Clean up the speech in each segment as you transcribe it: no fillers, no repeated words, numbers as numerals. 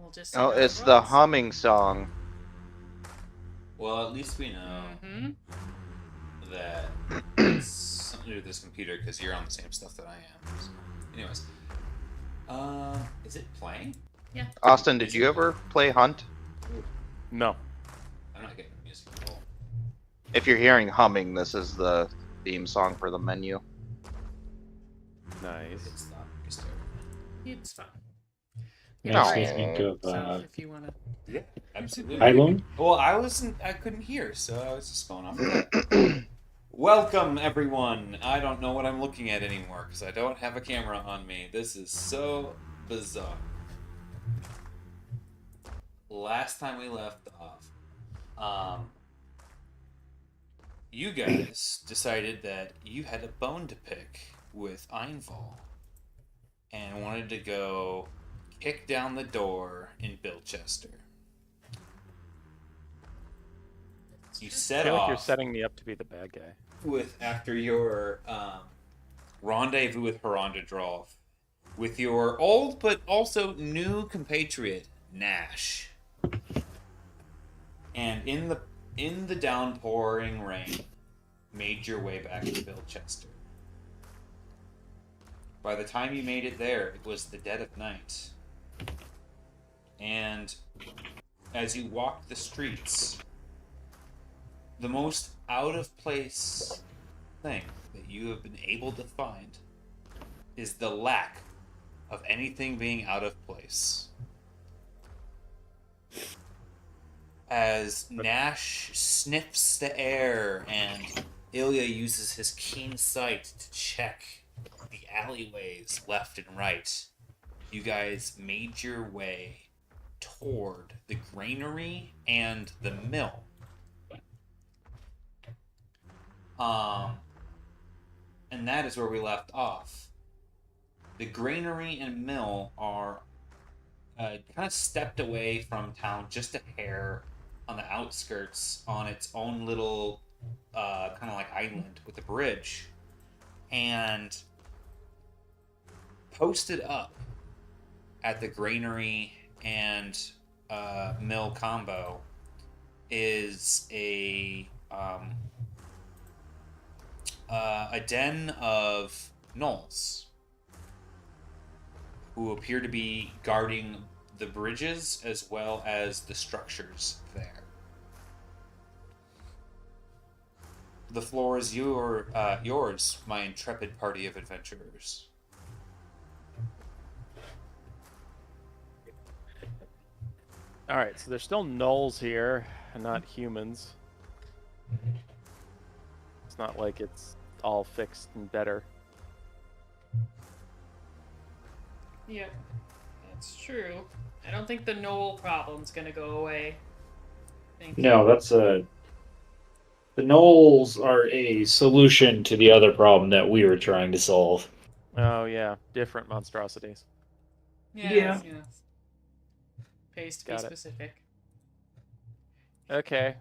We'll just see Oh, how it it's the rolls. humming song. Well, at least we know Mm-hmm. that it's something to do with this computer because you're on the same stuff that I am. So, anyways, is it playing? Yeah. Austin, did Is you it? ever play Hunt? No. I'm not getting the music at all. If you're hearing humming, this is the theme song for the menu. Nice. It's not disturbing. It's fun. Makes try me it. think of So if you want to. Yeah, absolutely. Island. Well, I couldn't hear, so I was just going off of that. Welcome, everyone. I don't know what I'm looking at anymore because I don't have a camera on me. This is so bizarre. Last time we left off, you guys decided that you had a bone to pick with Einval and wanted to go kick down the door in Bilchester. You I set feel like off you're setting me up to be the bad guy. with after your rendezvous with Herondradrolf with your old but also new compatriot Nash, and in the downpouring rain, made your way back to Bilchester. By the time you made it there, it was the dead of night, and as you walked the streets, the most out of place thing that you have been able to find is the lack of anything being out of place. As Nash sniffs the air and Ilya uses his keen sight to check the alleyways left and right, you guys made your way toward the granary and the mill. And that is where we left off. The granary and mill are kind of stepped away from town just a hair on the outskirts on its own little kind of like island with a bridge. And posted up at the granary and mill combo is a den of gnolls who appear to be guarding the bridges as well as the structures there. The floor is yours, my intrepid party of adventurers. All right, so there's still gnolls here, and not humans. It's not like it's all fixed and better. Yeah, that's true. I don't think the Knoll problem's gonna go away. No, that's a. The gnolls are a solution to the other problem that we were trying to solve. Oh yeah, different monstrosities. Yes, yes. Pays to be Got it. specific. Okay.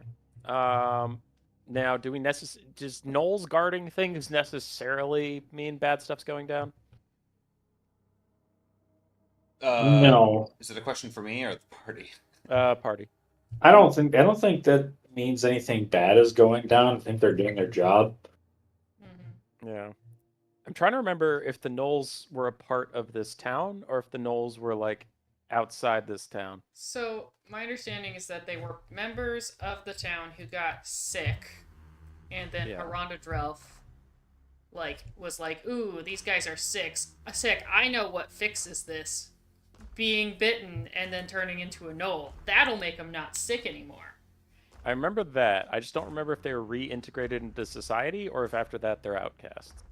Now, do we does gnolls guarding things necessarily mean bad stuff's going down? No, Is it a question for me or the party? Party. I don't think that means anything bad is going down. I think they're doing their job. Mm-hmm. Yeah. I'm trying to remember if the gnolls were a part of this town or if the gnolls were like outside this town. So my understanding is that they were members of the town who got sick, and then Yeah. Herondradrelf was like, "Ooh, these guys are sick. I know what fixes this: being bitten and then turning into a gnoll. That'll make them not sick anymore." I remember that. I just don't remember if they were reintegrated into society or if after that they're outcasts.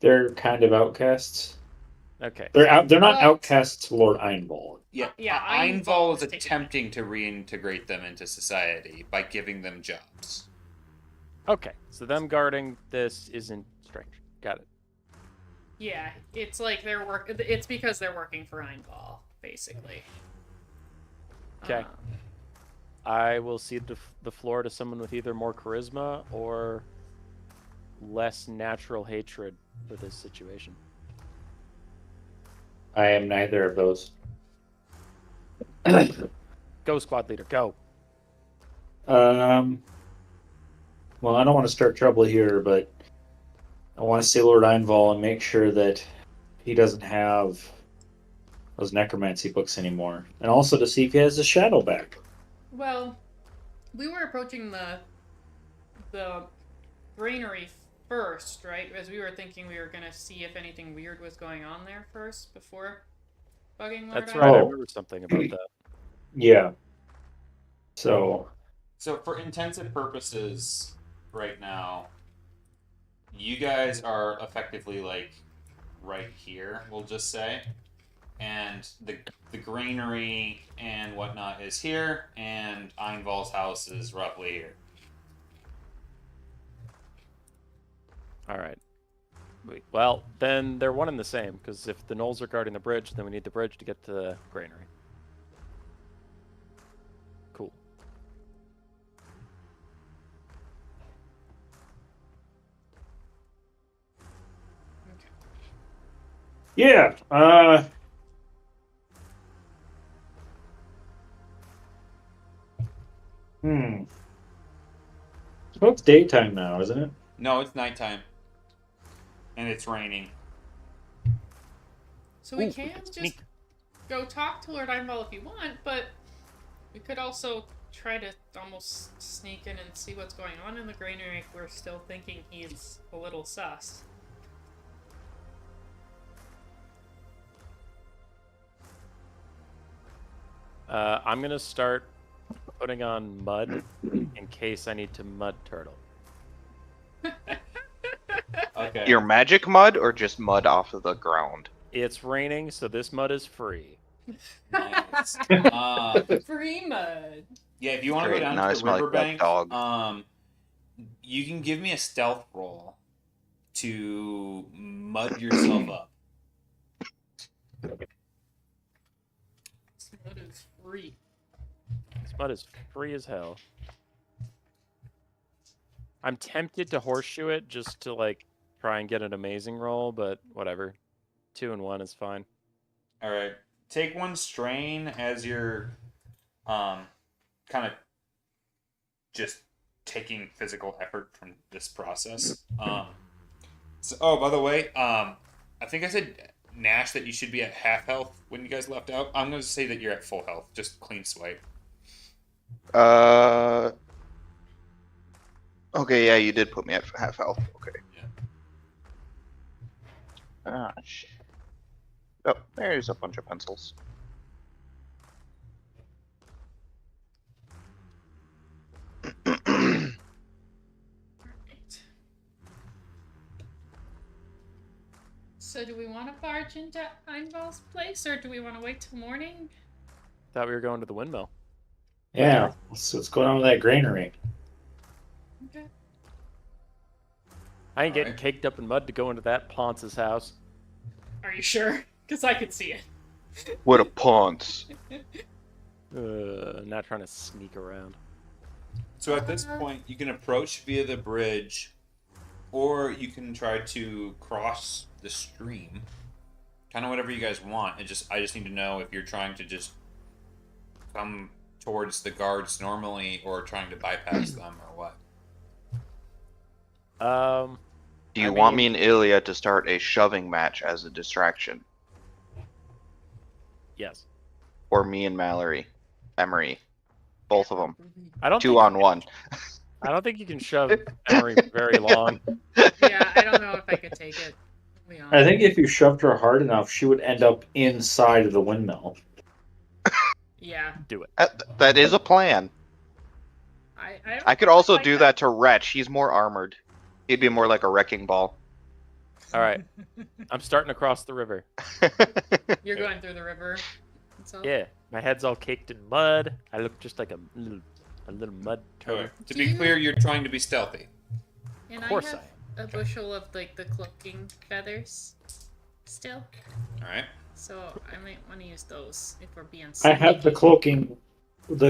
They're kind of outcasts. Okay. They're not Well- outcasts to Lord Einvoll. Yeah, Yeah, Einval is is taking attempting to reintegrate them into society by giving them jobs. Okay. So them guarding this isn't strange. Got it. Yeah, it's like It's because they're working for Einval, basically. Okay. I will cede the floor to someone with either more charisma or less natural hatred for this situation. I am neither of those. Go, squad leader, go. Well, I don't want to start trouble here, but I want to see Lord Einval and make sure that he doesn't have those necromancy books anymore, and also to see if he has his shadow back. Well, we were approaching the granary first, right? As we were thinking we were gonna see if anything weird was going on there first before bugging Lord That's Einval. right. I Oh. remember something about that. Yeah. So So for intensive purposes, right now, you guys are effectively like right here, we'll just say, and the granary and whatnot is here, and Einval's house is roughly here. All right. Well, then they're one and the same, because if the gnolls are guarding the bridge, then we need the bridge to get to the granary. Cool. yeah. Well, it's daytime now, isn't it? No, it's nighttime, and it's raining. So we Ooh, can could just sneak. go talk to Lord Einval if you want, but we could also try to almost sneak in and see what's going on in the granary if we're still thinking he's a little sus. I'm gonna start putting on mud in case I need to mud turtle. Okay. Your magic mud or just mud off of the ground? It's raining, so this mud is free. Nice. Free mud. Yeah, if you want to go Great, down now I to the smell like that riverbank, dog. you can give me a stealth roll to mud yourself up. This mud is free. This mud is free as hell. I'm tempted to horseshoe it just to like try and get an amazing roll, but whatever. 2 and 1 is fine. All right. Take one strain as you're kind of just taking physical effort from this process. Oh, by the way, I think I said, Nash, that you should be at half health when you guys left out. I'm going to say that you're at full health. Just clean swipe. Okay, yeah, you did put me at half health. Okay. Yeah. Ah, shit. Oh, there's a bunch of pencils. Alright. So do we want to barge into Einval's place, or do we want to wait till morning? Thought we were going to the windmill. Yeah. What's going on with that granary? Okay. I ain't getting Alright. caked up in mud to go into that Ponce's house. Are you sure? Because I could see it. What a ponce. Not trying to sneak around. So at this point, you can approach via the bridge, or you can try to cross the stream. Kind of whatever you guys want. I just need to know if you're trying to just come towards the guards normally, or trying to bypass them, or what. Do you I want mean- me and Ilya to start a shoving match as a distraction? Yes. Or me and Mallory? Emery? Both of them. I don't 2 think, on 1. I don't think you can shove Emery very long. Yeah, I don't know if I could take it. To be honest. I think if you shoved her hard enough, she would end up inside of the windmill. Yeah, Do it. That is a plan. I could also do that to Wretch. He's more armored. He'd be more like a wrecking ball. All right. I'm starting across the river. You're going through the river. So. Yeah. My head's all caked in mud. I look just like a little mud turtle. Okay. To be clear, you're trying to be stealthy. And Of course I have a bushel of like the cloaking feathers still. All right. So I might want to use those if we're being I have the sneaky.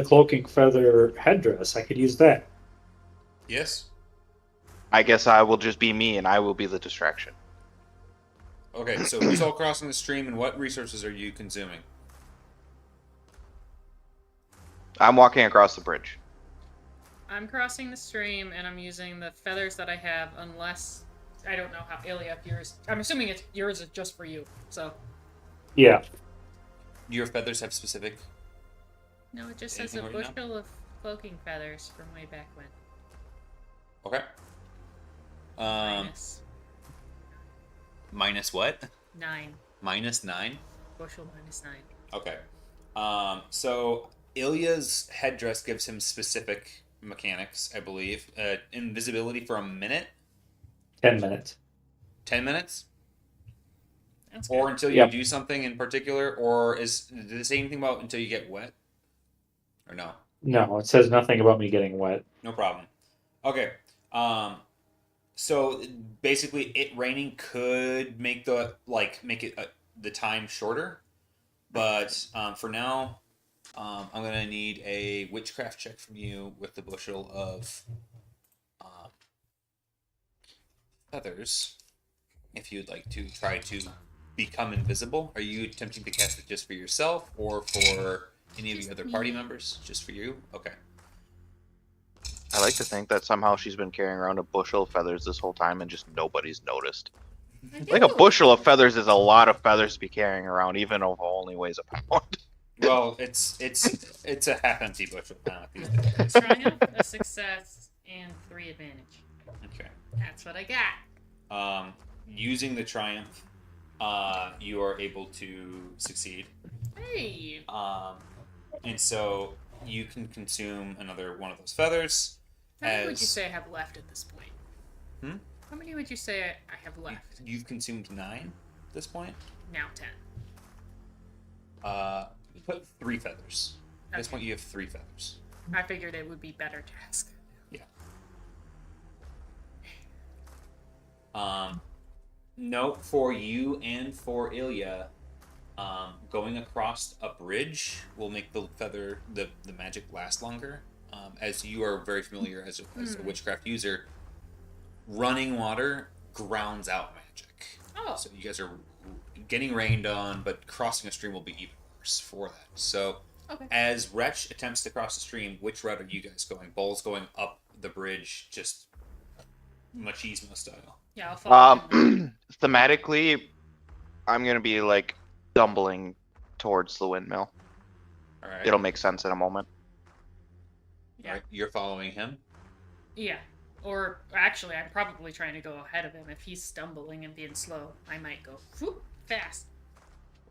cloaking feather headdress. I could use that. Yes. I guess I will just be me and I will be the distraction. Okay. So who's all crossing the stream, and what resources are you consuming? I'm walking across the bridge. I'm crossing the stream, and I'm using the feathers that I have, unless... I don't know how... Ilya, if yours... I'm assuming yours is just for you, so... Yeah. Your feathers have specific... No, it just says a Anything written bushel of cloaking feathers from way back when. Okay. Minus Minus what? 9. Minus 9? Bushel minus 9. Okay. So Ilya's headdress gives him specific mechanics, I believe. Invisibility for a minute? 10 minutes. 10 minutes? That's good. Or until you do something in particular? Or did it say anything about until you get wet? Or no? No, it says nothing about me getting wet. No problem. Okay. So basically, it raining could make the the time shorter, but for now, I'm gonna need a witchcraft check from you with the bushel of feathers. If you'd like to try to become invisible, are you attempting to cast it just for yourself or for any of the other party members? Just for you? Okay. I like to think that somehow she's been carrying around a bushel of feathers this whole time and just nobody's noticed. Like a bushel of feathers is a lot of feathers to be carrying around, even if it only weighs a pound. Well, it's a half-empty bushel now at these days. Triumph, a success, and 3 advantage. Okay. That's what I got. Using the triumph, you are able to succeed. Hey! And so you can consume another one of those feathers. How many would you say I have left at this point? How many would you say I have left? You've consumed 9 at this point. Now 10. You put 3 feathers. At this Okay. point, you have 3 feathers. I figured it would be better to ask. Yeah. Note for you and for Ilya, going across a bridge will make the magic last longer. As you are very familiar as a witchcraft user, running water grounds out magic. Oh. So you guys are getting rained on, but crossing a stream will be even worse for that. So Okay. as Wretch attempts to cross the stream, which route are you guys going? Bull's going up the bridge, just machismo style. Yeah, I'll follow him. Thematically, I'm gonna be like stumbling towards the windmill. All right. It'll make sense in a moment. Yeah. All right. You're following him. Yeah. Or actually, I'm probably trying to go ahead of him. If he's stumbling and being slow, I might go whoop, fast.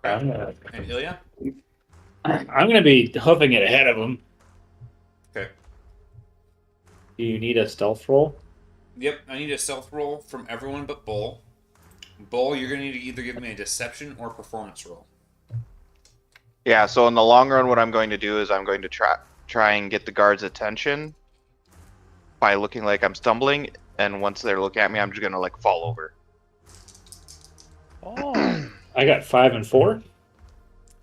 I'm And Ilya? gonna be hoofing it ahead of him. Okay. Do you need a stealth roll? Yep, I need a stealth roll from everyone but Bull. Bull, you're going to need to either give me a deception or performance roll. Yeah, so in the long run, what I'm going to do is I'm going to try and get the guards' attention by looking like I'm stumbling, and once they're looking at me, I'm just gonna like fall over. Oh. I got 5 and 4.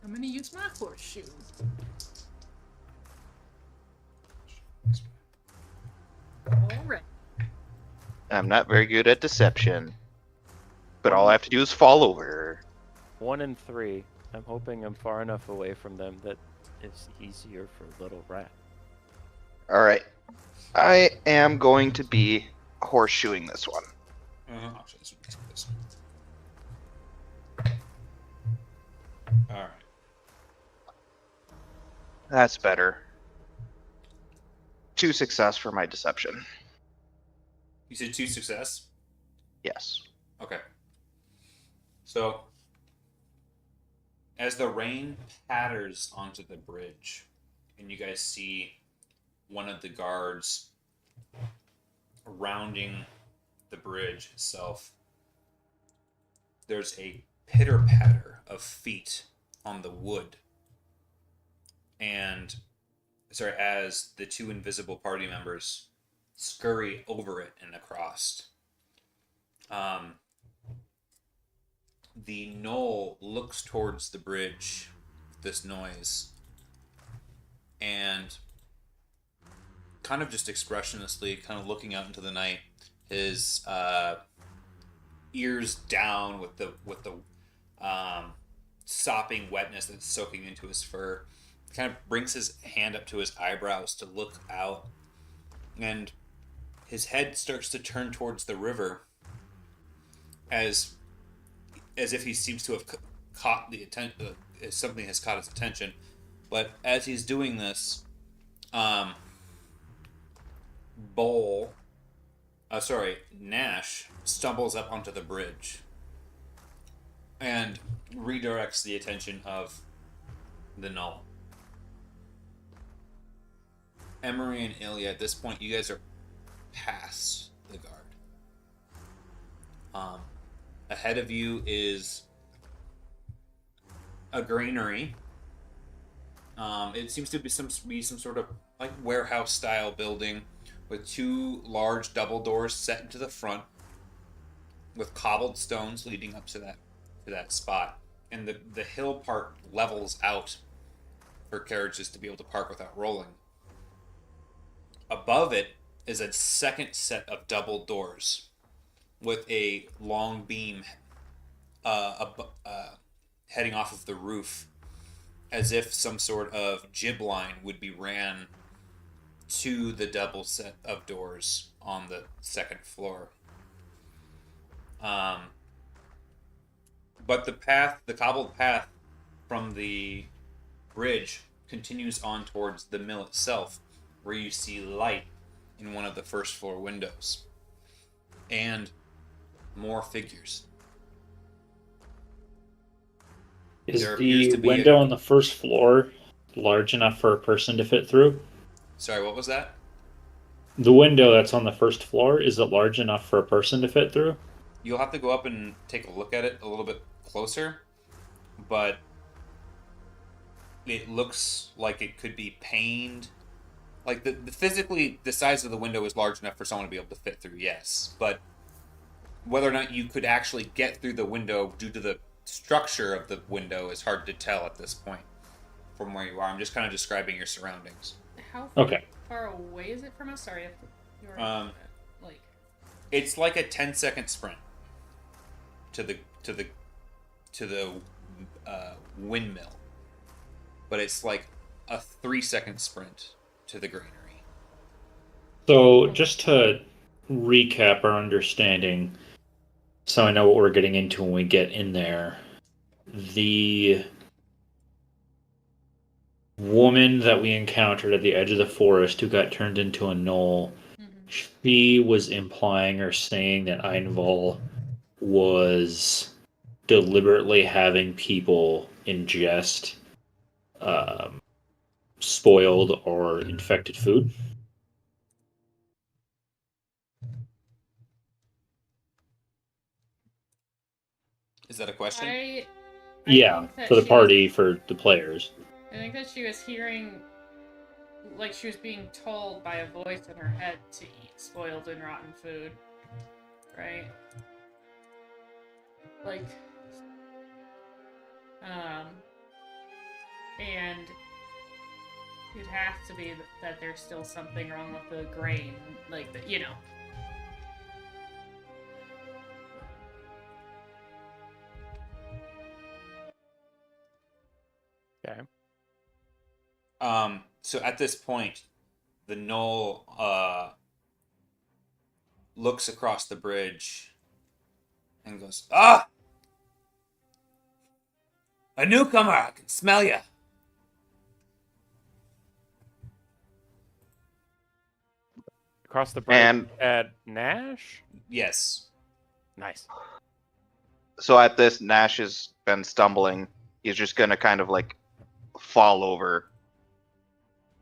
I'm gonna use my horseshoe. Alright. I'm not very good at deception, but all I have to do is fall over. 1 and 3. I'm hoping I'm far enough away from them that it's easier for little rat. All right, I am going to be horseshoeing this one. Actually, this would be this one. Alright. That's better. 2 success for my deception. You said 2 success? Yes. Okay. So, as the rain patters onto the bridge, and you guys see one of the guards rounding the bridge itself, there's a pitter-patter of feet on the wood. And, as the 2 invisible party members scurry over it and across. The gnoll looks towards the bridge with this noise and kind of just expressionlessly kind of looking out into the night, his ears down with the sopping wetness that's soaking into his fur, kind of brings his hand up to his eyebrows to look out, and his head starts to turn towards the river as if he seems to have caught the attention, something has caught his attention. But as he's doing this, Nash stumbles up onto the bridge and redirects the attention of the Null. Emery and Ilya, at this point, you guys are past the guard. Ahead of you is a granary. It seems to be some sort of like warehouse style building with two large double doors set into the front, with cobbled stones leading up to that spot, and the hill part levels out for carriages to be able to park without rolling. Above it is a second set of double doors with a long beam heading off of the roof, as if some sort of jib line would be ran to the double set of doors on the second floor. But the cobbled path from the bridge continues on towards the mill itself, where you see light in one of the first floor windows. And more figures. Is There appears the to be window on the first floor large enough for a person to fit through? Sorry, what was that? The window that's on the first floor, is it large enough for a person to fit through? You'll have to go up and take a look at it a little bit closer, but it looks like it could be paned. Like the physically, the size of the window is large enough for someone to be able to fit through, yes. But whether or not you could actually get through the window due to the structure of the window is hard to tell at this point from where you are. I'm just kind of describing your surroundings. How Okay. far away is it from us? Sorry, you're like. It's like a 10-second sprint to the windmill, but it's like a 3-second sprint to the granary. So, just to recap our understanding, so I know what we're getting into when we get in there, the woman that we encountered at the edge of the forest who got turned into a gnoll, she was implying or saying that Einval was deliberately having people ingest spoiled or infected food. Is that a question? I Yeah, think that for the she party, for the players. I think that she was hearing, like she was being told by a voice in her head to eat spoiled and rotten food, right? Like, and it has to be that there's still something wrong with the grain, like the, you know. Okay. So at this point, the gnoll looks across the bridge and goes, "Ah! A newcomer! I can smell ya!" Across the bridge And at Nash? Yes. Nice. so at this, Nash has been stumbling. He's just gonna kind of like fall over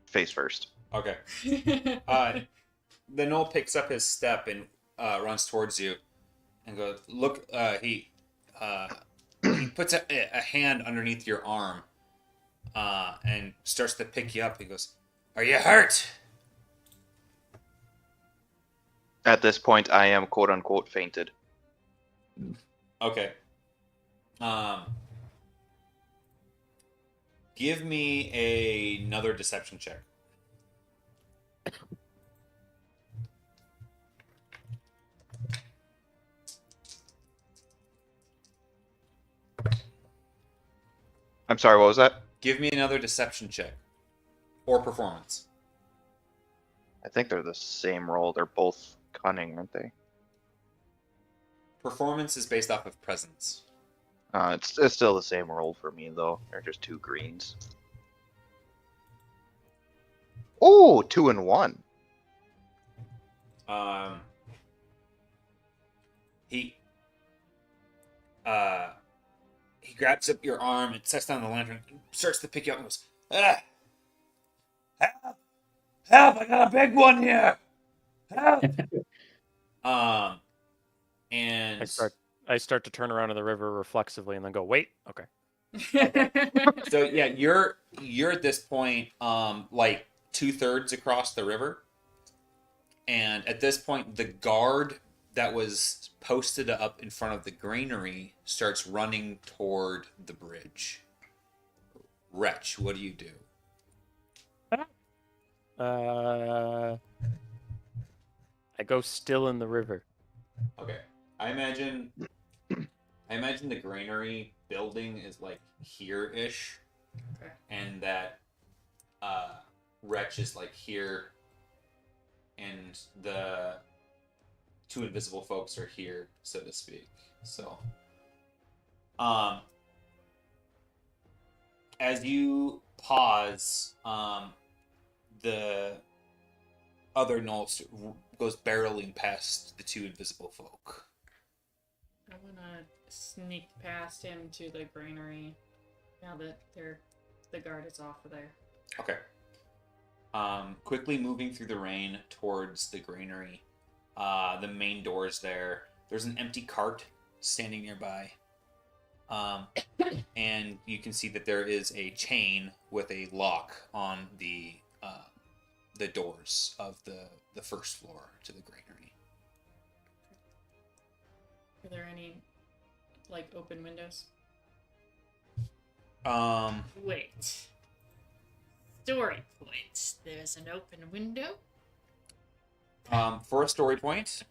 face first. Okay. The gnoll picks up his step and runs towards you and goes, "Look!" He puts a hand underneath your arm and starts to pick you up. He goes, "Are you hurt?" At this point, I am quote unquote fainted. Okay. Give me another deception check. I'm sorry, what was that? Give me another deception check. or performance. I think they're the same roll. They're both cunning, aren't they? Performance is based off of presence. It's still the same roll for me though. They're just 2 greens. Oh, 2 and 1. He grabs up your arm and sets down the lantern and starts to pick you up and goes, "Ah! Help! Help! I got a big one here! Help!" And I start to turn around in the river reflexively and then go, wait, okay. so yeah, you're at this point, like 2/3 across the river, and at this point, the guard that was posted up in front of the granary starts running toward the bridge. Wretch, what do you do? I go still in the river. Okay, I imagine the granary building is like here-ish, Okay. and that Wretch is like here, and the 2 invisible folks are here, so to speak. So, as you pause, the other Null goes barreling past the 2 invisible folk. I'm gonna sneak past him to the granary now that the guard is off of there. Okay. Quickly moving through the rain towards the granary. The main door's there. There's an empty cart standing nearby. And you can see that there is a chain with a lock on the doors of the first floor to the granary. Are there any, like, open windows? Wait. Story points. There's an open window? For a story point,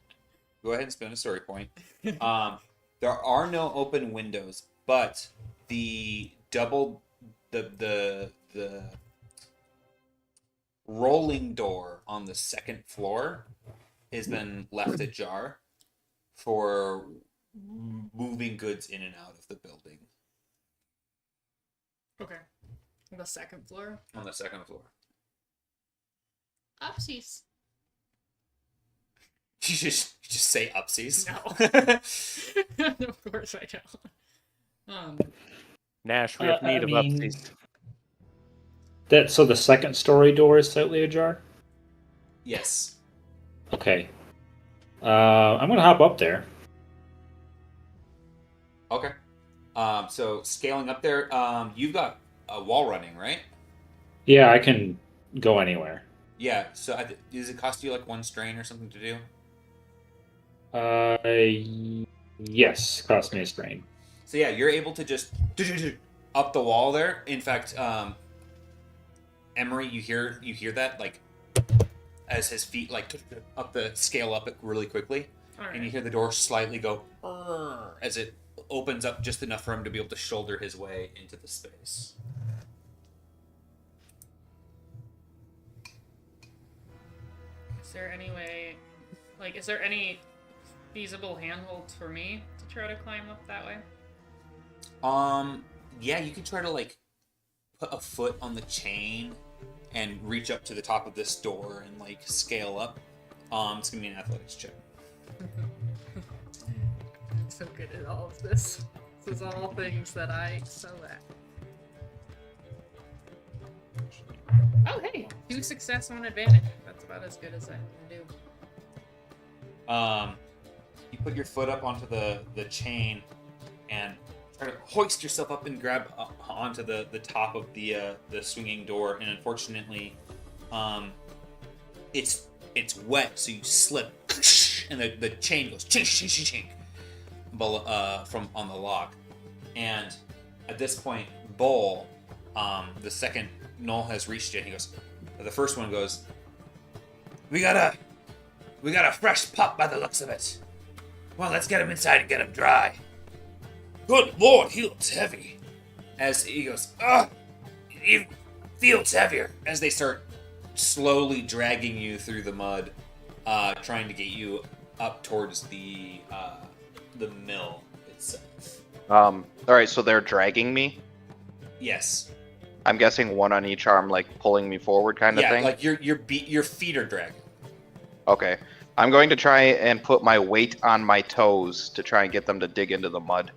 go ahead and spend a story point. There are no open windows, but the rolling door on the second floor has been left ajar for moving goods in and out of the building. Okay. On the second floor? On the second floor. Upsies. You just say upsies? No. Of course I don't. Nash, we have need of upsies. So the second story door is slightly ajar? Yes. Okay. I'm gonna hop up there. Okay. So scaling up there, you've got a wall running, right? Yeah, I can go anywhere. Yeah. So does it cost you like 1 strain or something to do? Yes, cost me a strain. So yeah, you're able to just up the wall there. In fact, Emery, you hear that like as his feet like up the scale up it really quickly, Alright. and you hear the door slightly go as it opens up just enough for him to be able to shoulder his way into the space. Is there any way, like, is there any feasible handholds for me to try to climb up that way? Yeah, you can try to like put a foot on the chain and reach up to the top of this door and like scale up. It's gonna be an athletics check. I'm so good at all of this. This is all things that I excel at. Oh, hey! 2 success, 1 advantage. That's about as good as I can do. You put your foot up onto the chain and try to hoist yourself up and grab onto the top of the swinging door, and unfortunately, it's wet, so you slip, and the chain goes chink chink chink chink from on the lock. And at this point, Bull, the second Null has reached it. He goes, the first one goes, we got a fresh pup by the looks of it. Well, let's get him inside and get him dry. Good lord, he looks heavy. As he goes, feels heavier as they start slowly dragging you through the mud, trying to get you up towards the mill itself. All right, so they're dragging me. Yes. I'm guessing one on each arm, like pulling me forward, kind of Yeah, thing. like your feet are dragging. Okay, I'm going to try and put my weight on my toes to try and get them to dig into the mud.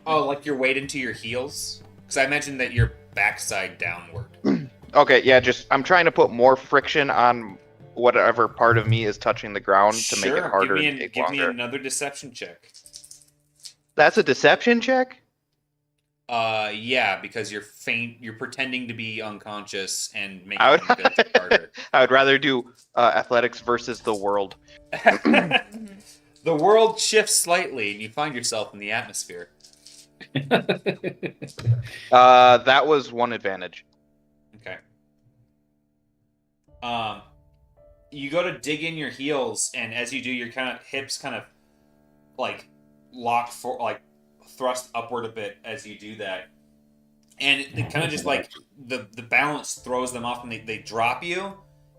Oh, like your weight into your heels? Because I imagine that you're backside downward. Okay, yeah, just I'm trying to put more friction on whatever part of me is touching the ground to make it harder and take give me longer. another deception check. That's a deception check? Yeah, because you're pretending to be unconscious and making I would, the ability harder. I would rather do athletics versus the world. The world shifts slightly, and you find yourself in the atmosphere. That was one advantage. Okay. You go to dig in your heels, and as you do, your hips kind of like lock for like thrust upward a bit as you do that, and it kind of just like the balance throws them off, and they drop you,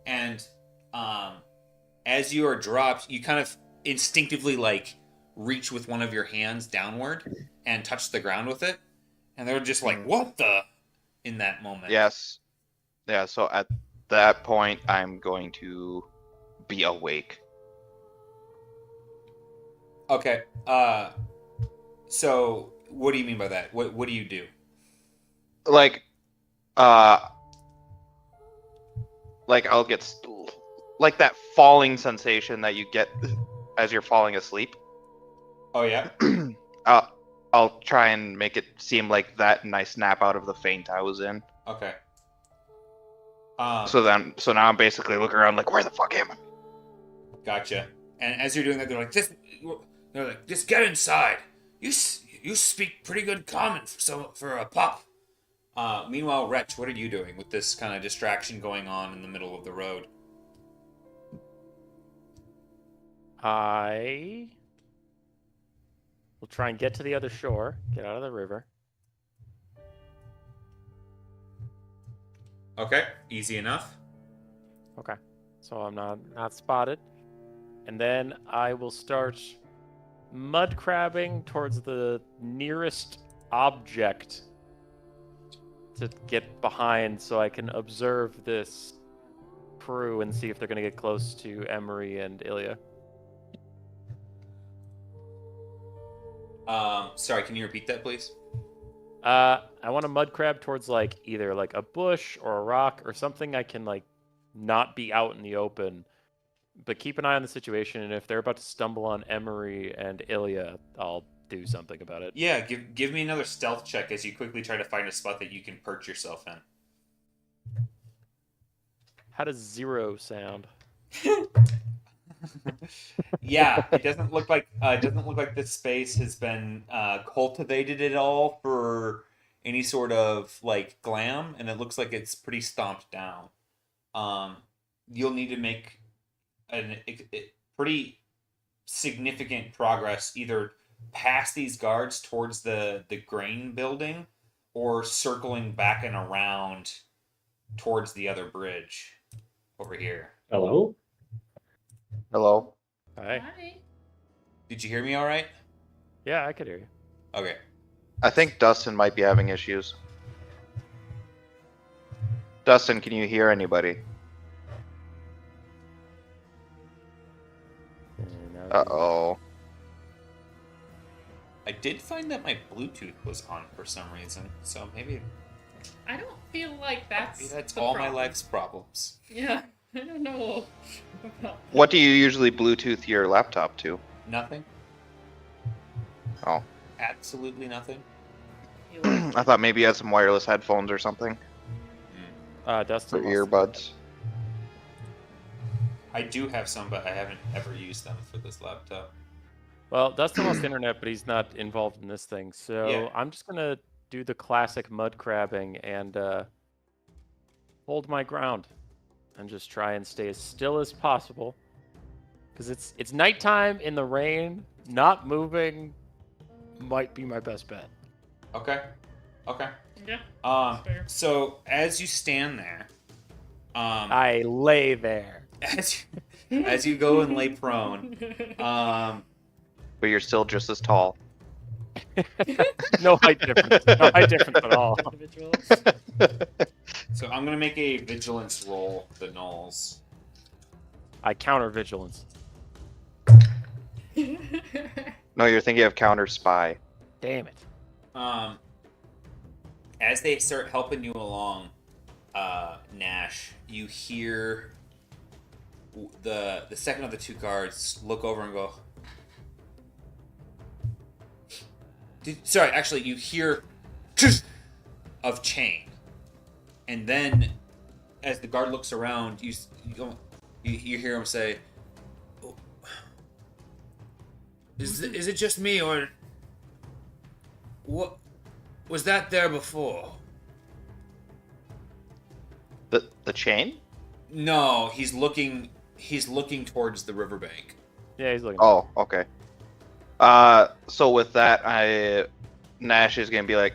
and as you are dropped, you kind of instinctively like reach with one of your hands downward and touch the ground with it, and they're just like, "What the?" in that moment. Yes. Yeah, so at that point, I'm going to be awake. Okay. So what do you mean by that? What do you do? Like I'll get like that falling sensation that you get as you're falling asleep. Oh yeah. I'll try and make it seem like that, and I snap out of the faint I was in. Okay. So now I'm basically looking around like, where the fuck am I? Gotcha. And as you're doing that, they're like, just get inside. You speak pretty good common for a pup. Meanwhile, Wretch, what are you doing with this kind of distraction going on in the middle of the road? I will try and get to the other shore, get out of the river. Okay, easy enough. Okay, so I'm not spotted. And then I will start mud crabbing towards the nearest object to get behind so I can observe this crew and see if they're going to get close to Emery and Ilya. Sorry, can you repeat that, please? I want to mud crab towards like either like a bush or a rock or something I can like not be out in the open, but keep an eye on the situation. And if they're about to stumble on Emery and Ilya, I'll do something about it. Yeah, give me another stealth check as you quickly try to find a spot that you can perch yourself in. How does 0 sound? Yeah, it doesn't look like this space has been cultivated at all for any sort of like glam, and it looks like it's pretty stomped down. You'll need to make a pretty significant progress either past these guards towards the grain building or circling back and around towards the other bridge over here. Hello? Hello? Hi. Hi. Did you hear me all right? Yeah, I could hear you. Okay. I think Dustin might be having issues. Dustin, can you hear anybody? Uh-oh. I did find that my Bluetooth was on for some reason, so maybe I don't feel like that's the all problem. my life's problems. Yeah, I don't know. What do you usually Bluetooth your laptop to? Nothing. Oh. Absolutely nothing. I thought maybe you had some wireless headphones or something. Dustin. For earbuds. I do have some, but I haven't ever used them for this laptop. Well, Dustin lost internet, but he's not involved in this thing. So Yeah. I'm just gonna do the classic mud crabbing and hold my ground and just try and stay as still as possible. Because it's nighttime in the rain, not moving might be my best bet. Okay. Okay. Yeah. Fair. So as you stand there, I lay there. as you go and lay prone, But you're still just as tall. No height difference. No height difference at all. Individual. so I'm gonna make a vigilance roll for the gnolls. I counter vigilance. No, you're thinking of counter spy. Damn it. As they start helping you along, Nash, you hear the second of the two guards look over and go. Sorry, actually, you hear of chain, and then as the guard looks around, you hear him say, "Is it just me, or what was that there before?" The chain? No, he's looking towards the riverbank. Yeah, he's looking. Oh, okay. So with that, Nash is gonna be like,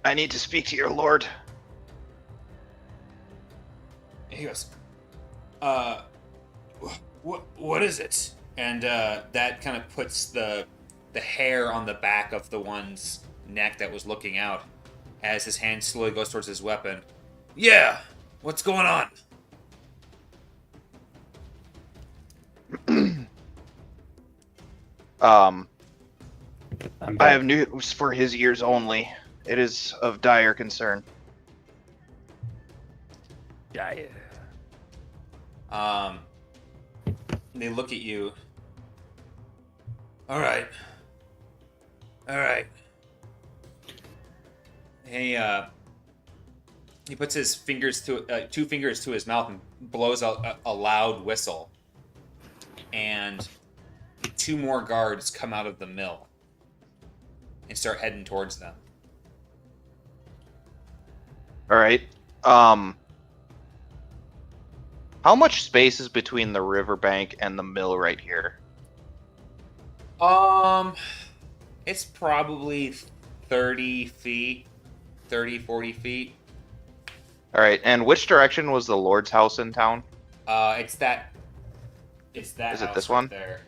I need to speak to your lord. He goes, what is it? And that kind of puts the hair on the back of the one's neck that was looking out as his hand slowly goes towards his weapon. Yeah, what's going on? I'm I back. have news for his ears only. It is of dire concern. Yeah. They look at you. All right. He puts his fingers two fingers to his mouth and blows out a loud whistle. And 2 more guards come out of the mill and start heading towards them. All right. How much space is between the riverbank and the mill right here? It's probably 30 feet, 30, 40 feet. All right. And which direction was the Lord's house in town? It's that. Is it house this right one? there.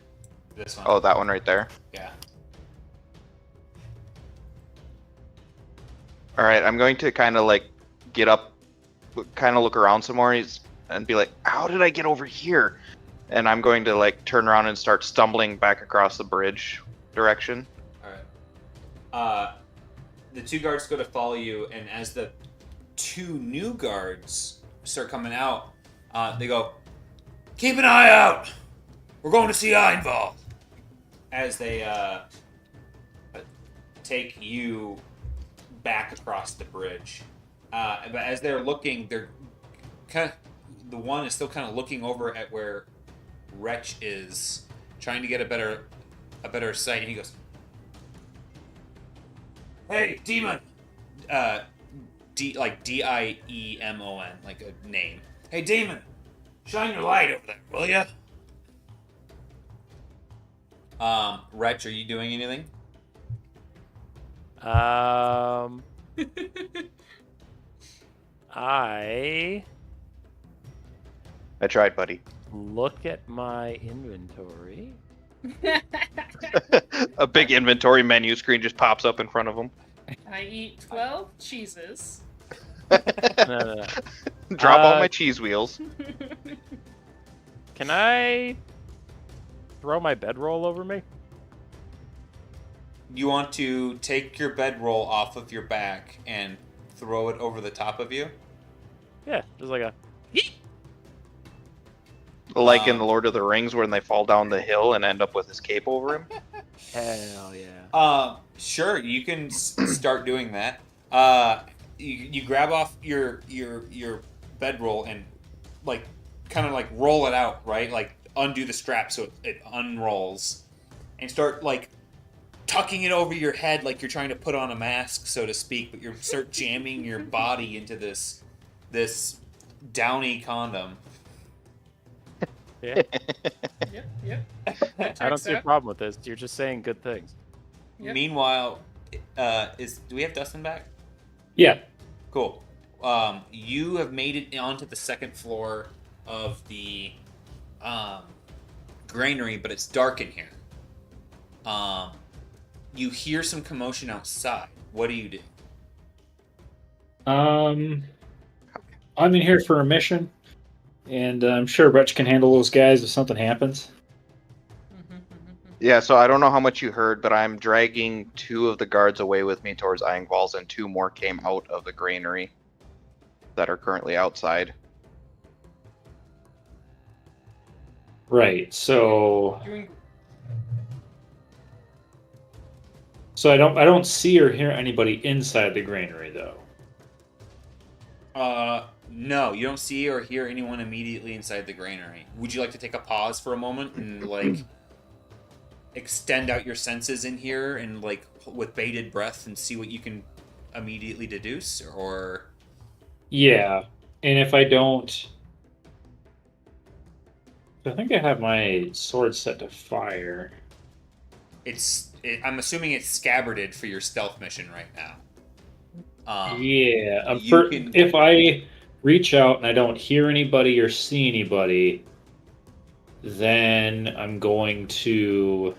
This one. Oh, that one right there. Yeah. All right. I'm going to kind of like get up, kind of look around some more, and be like, "How did I get over here?" And I'm going to like turn around and start stumbling back across the bridge direction. All right. The 2 guards go to follow you, and as the 2 new guards start coming out, they go, "Keep an eye out. We're going to see Einval." As they take you back across the bridge, but as they're looking, they're kind of the one is still kind of looking over at where Wretch is, trying to get a better sight, and he goes, "Hey, demon!" Diemon, like a name. "Hey, demon, shine your light over there, will ya?" Wretch, are you doing anything? I tried, buddy. look at my inventory. A big inventory menu screen just pops up in front of him. I eat 12 cheeses. No. Drop all my cheese wheels. Can I throw my bedroll over me? You want to take your bedroll off of your back and throw it over the top of you? Yeah, just like a. Like in the Lord of the Rings, when they fall down the hill and end up with his cape over him. Hell yeah. Sure, you can start doing that. You grab off your bedroll and like kind of like roll it out, right? Like undo the strap so it unrolls, and start like tucking it over your head like you're trying to put on a mask, so to speak. But you start jamming your body into this downy condom. Yeah. Yep. I don't see a problem with this. You're just saying good things. Yep. Meanwhile, do we have Dustin back? Yeah. Cool. You have made it onto the second floor of the granary, but it's dark in here. You hear some commotion outside. What do you do? I'm in here for a mission, and I'm sure Retch can handle those guys if something happens. Yeah, so I don't know how much you heard, but I'm dragging 2 of the guards away with me towards Ingvalls, and 2 more came out of the granary that are currently outside. Right. So Doing I don't see or hear anybody inside the granary though. No, you don't see or hear anyone immediately inside the granary. Would you like to take a pause for a moment and like extend out your senses in here and like with bated breath and see what you can immediately deduce, or Yeah. And if I don't, I think I have my sword set to fire. I'm assuming it's scabbarded for your stealth mission right now. Yeah. you can- If I reach out and I don't hear anybody or see anybody, then I'm going to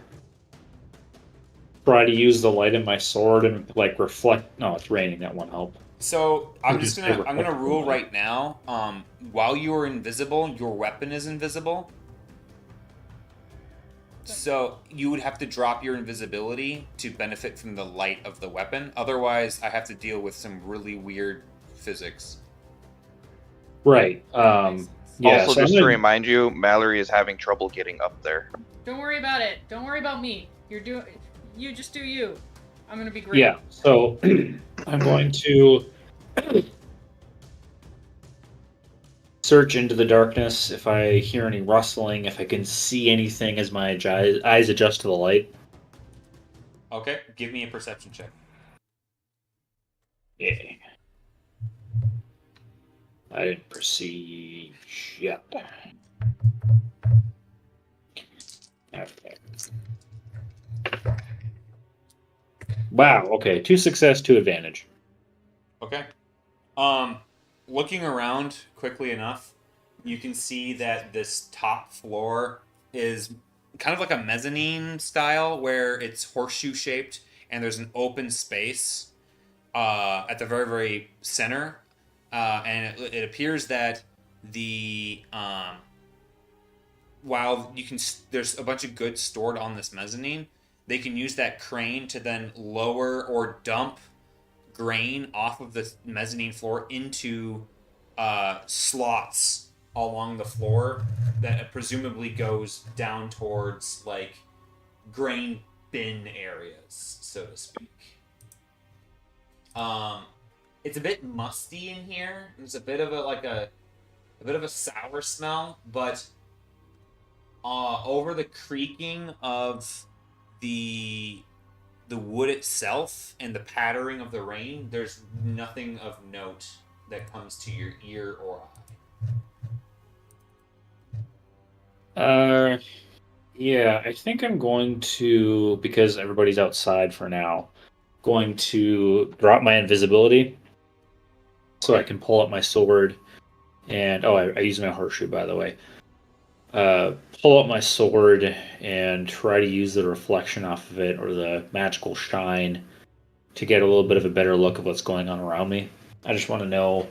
try to use the light in my sword and like reflect. No, it's raining. That won't help. So I'm Which just is gonna I'm gonna reflective rule light. right now. While you are invisible, your weapon is invisible. So you would have to drop your invisibility to benefit from the light of the weapon. Otherwise, I have to deal with some really weird physics. Right. Yeah. Also, So just I'm to gonna, remind you, Mallory is having trouble getting up there. Don't worry about it. Don't worry about me. You just do you. I'm gonna be great. yeah. So I'm going to search into the darkness if I hear any rustling, if I can see anything as my eyes adjust to the light. Okay, give me a perception check. Yeah. I didn't perceive yet. Okay. Wow. Okay. 2 success, 2 advantage. Okay. Looking around quickly enough, you can see that this top floor is kind of like a mezzanine style where it's horseshoe shaped and there's an open space at the very, very center. And it appears that the while you can there's a bunch of goods stored on this mezzanine, they can use that crane to then lower or dump grain off of the mezzanine floor into slots along the floor that presumably goes down towards like grain bin areas, so to speak. It's a bit musty in here. There's a bit of a bit of a sour smell, but over the creaking of the wood itself and the pattering of the rain, there's nothing of note that comes to your ear or eye. Yeah, I think I'm going to, because everybody's outside for now, going to drop my invisibility so I can pull up my sword and I use my horseshoe, by the way. Pull up my sword and try to use the reflection off of it or the magical shine to get a little bit of a better look of what's going on around me. I just want to know.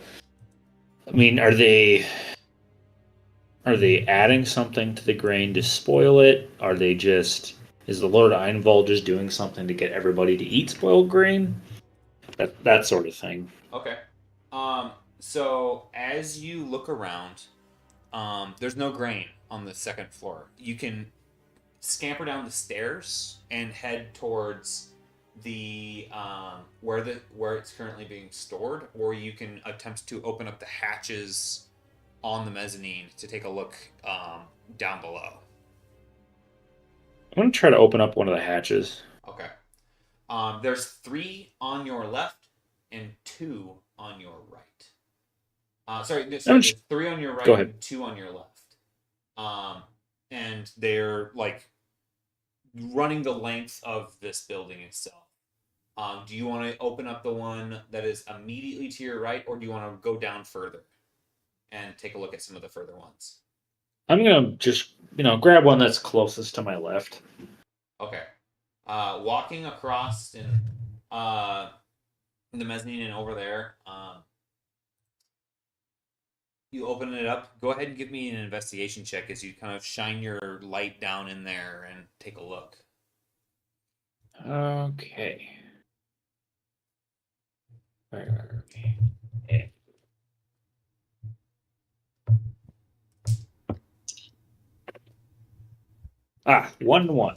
I mean, are they adding something to the grain to spoil it? Are they just is the Lord Einval just doing something to get everybody to eat spoiled grain? That sort of thing. Okay. So as you look around, there's no grain on the second floor. You can scamper down the stairs and head towards the where it's currently being stored, or you can attempt to open up the hatches on the mezzanine to take a look down below. I'm gonna try to open up one of the hatches. Okay. There's 3 on your left and 2 on your right. There's 3 on your right Go ahead. and 2 on your left. And they're like running the length of this building itself. Do you want to open up the one that is immediately to your right, or do you want to go down further and take a look at some of the further ones? I'm gonna just grab one that's closest to my left. Okay. Walking across in the mezzanine and over there, you open it up. Go ahead and give me an investigation check as you kind of shine your light down in there and take a look. Okay. Where are we? Okay. Ah, 1-1.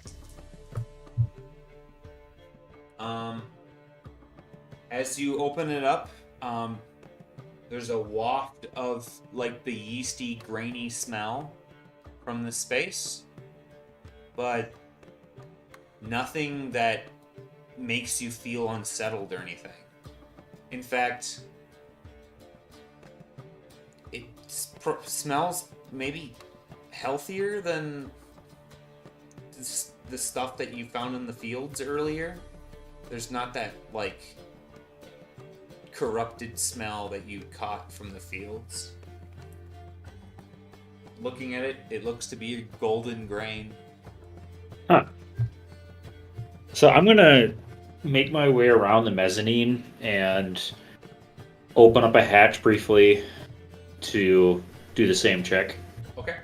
As you open it up, there's a waft of like the yeasty, grainy smell from the space, but nothing that makes you feel unsettled or anything. In fact, it smells maybe healthier than the stuff that you found in the fields earlier. There's not that like corrupted smell that you caught from the fields. Looking at it, it looks to be a golden grain. Huh. So I'm gonna make my way around the mezzanine and open up a hatch briefly to do the same check. Okay.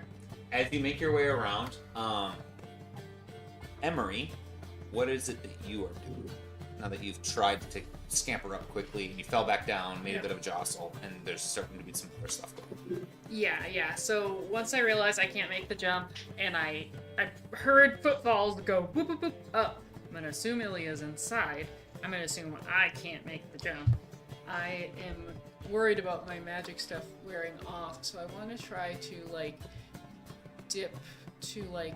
As you make your way around, Emery, what is it that you are doing now that you've tried to scamper up quickly and you fell back down, made a bit of a jostle, and there's starting to be some other stuff going on? Yeah. So once I realized I can't make the jump, and I heard footfalls go whoop whoop whoop up, I'm gonna assume Ilya's inside. I'm gonna assume I can't make the jump. I am worried about my magic stuff wearing off, so I want to try to like dip to like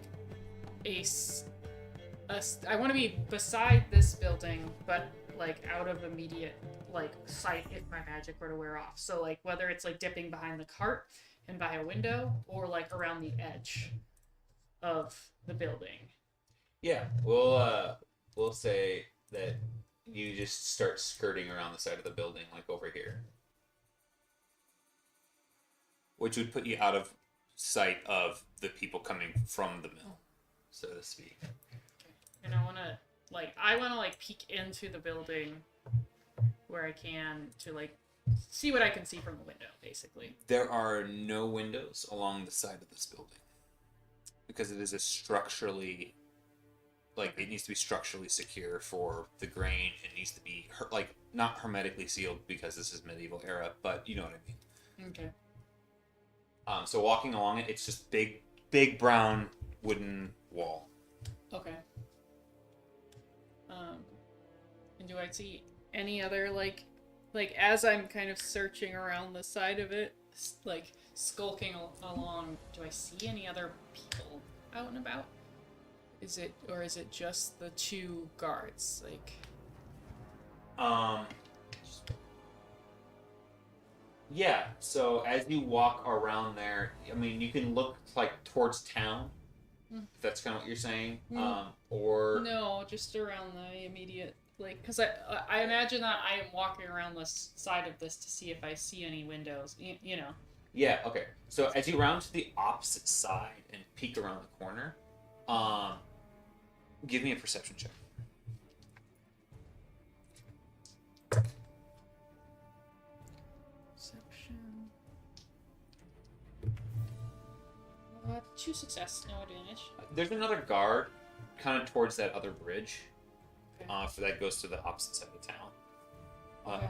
I want to be beside this building, but like out of immediate like sight if my magic were to wear off. So like whether it's like dipping behind the cart and by a window, or like around the edge of the building. Yeah, we'll say that you just start skirting around the side of the building, like over here, which would put you out of sight of the people coming from the mill, so to speak. And I want to like peek into the building where I can to like see what I can see from the window, basically. There are no windows along the side of this building because it is a structurally, like, it needs to be structurally secure for the grain. It needs to be like not hermetically sealed because this is medieval era, but you know what I mean. Okay. So walking along it, it's just big brown wooden wall. Okay. And do I see any other like as I'm kind of searching around the side of it, like skulking along, do I see any other people out and about? Is it just the two guards? Like, yeah. So as you walk around there, I mean, you can look like towards town. If that's kind of what you're saying, or no, just around the immediate, like, because I imagine that I am walking around the side of this to see if I see any windows, you know. Yeah. Okay. So as you round to the opposite side and peek around the corner, give me a perception check. Perception. 2 success, no advantage. There's another guard kind of towards that other bridge. Okay. For that goes to the opposite side of town. Okay.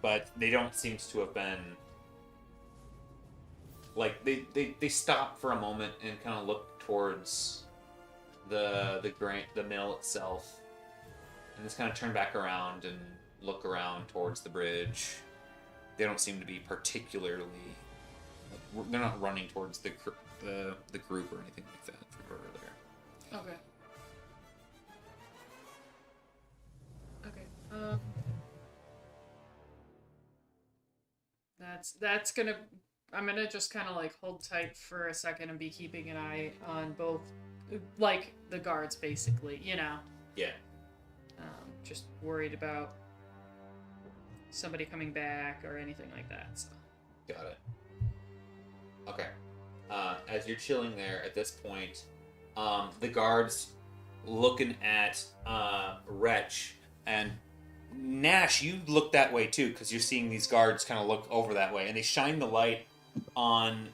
But they don't seem to have been like they stop for a moment and kind of look towards the mill itself, and just kind of turn back around and look around towards the bridge. They don't seem to be particularly. They're not running towards the group or anything like that from earlier. Okay. Okay. That's gonna. I'm gonna just kind of like hold tight for a second and be keeping an eye on both, like the guards, basically. You know. Yeah. just worried about somebody coming back or anything like that. So. Got it. Okay. As you're chilling there at this point, the guards looking at Wretch, and Nash, you look that way too, because you're seeing these guards kind of look over that way, and they shine the light on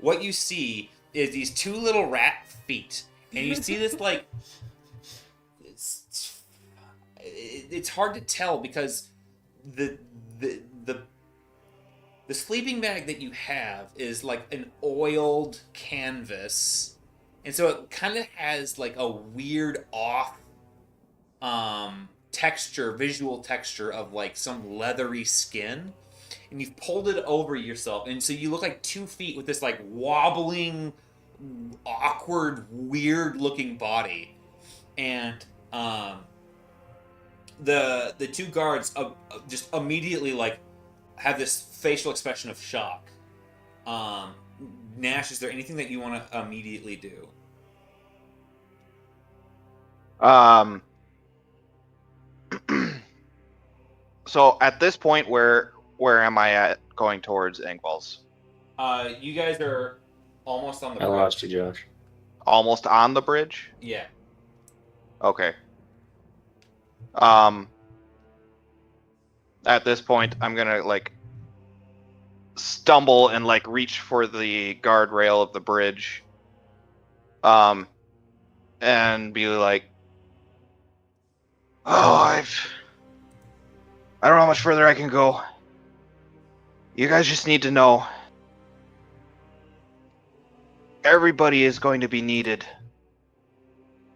what you see is these two little rat feet, and you see this like it's hard to tell because the sleeping bag that you have is like an oiled canvas, and so it kind of has like a weird off visual texture of like some leathery skin, and you've pulled it over yourself, and so you look like 2 feet with this like wobbling, awkward, weird looking body, and the two guards just immediately like have this facial expression of shock. Nash, is there anything that you want to immediately do? So at this point, where am I at going towards Engvall's? You guys are almost on the I bridge. lost you, Josh. Almost on the bridge? Yeah. Okay. At this point, I'm gonna like stumble and like reach for the guardrail of the bridge, and be like, "Oh, I don't know how much further I can go. You guys just need to know, everybody is going to be needed.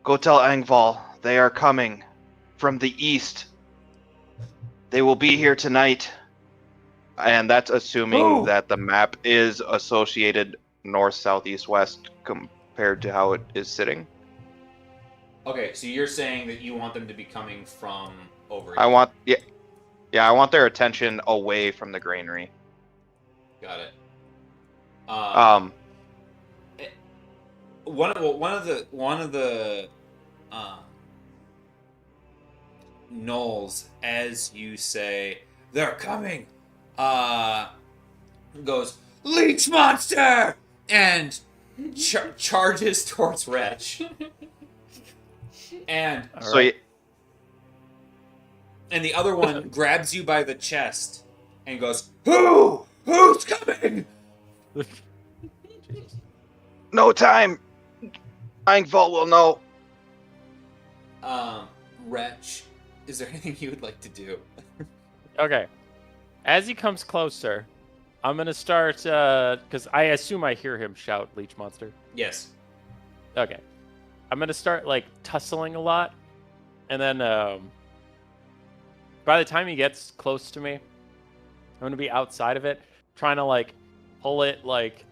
Go tell Engvall they are coming from the east. They will be here tonight." And that's assuming that the map is associated north, south, east, west compared to how it is sitting. Okay, so you're saying that you want them to be coming from over I here. want I want their attention away from the granary. Got it. One of the gnolls, as you say, they're coming, goes, "Leech monster!" and charges towards Wretch. And So y- and the other one grabs you by the chest and goes, Who's coming?" no time. Engvall will know. Wretch, is there anything you would like to do? Okay. As he comes closer, I'm gonna start because I assume I hear him shout "Leech monster." Yes. Okay. I'm gonna start like tussling a lot, and then by the time he gets close to me, I'm gonna be outside of it, trying to like pull it like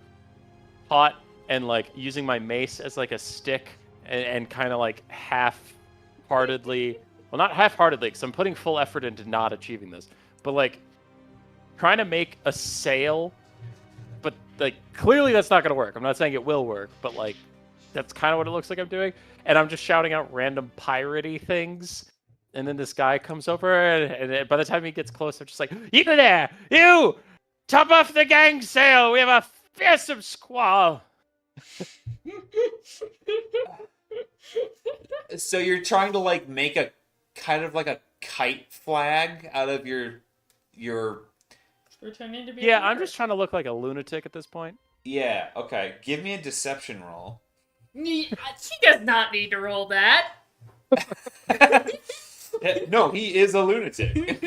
hot and like using my mace as like a stick and kind of like half-heartedly, well, not half-heartedly, because I'm putting full effort into not achieving this, but like trying to make a sail, but like clearly that's not gonna work. I'm not saying it will work, but like that's kind of what it looks like I'm doing. And I'm just shouting out random piratey things. And then this guy comes over, and by the time he gets close, I'm just like, "You there! You! Top off the gang sail! We have a fearsome squall!" So you're trying to like make a kind of like a kite flag out of your Pretending to be. Yeah, I'm just trying to look like a lunatic at this point. Yeah, okay. Give me a deception roll. She does not need to roll that. No, he is a lunatic.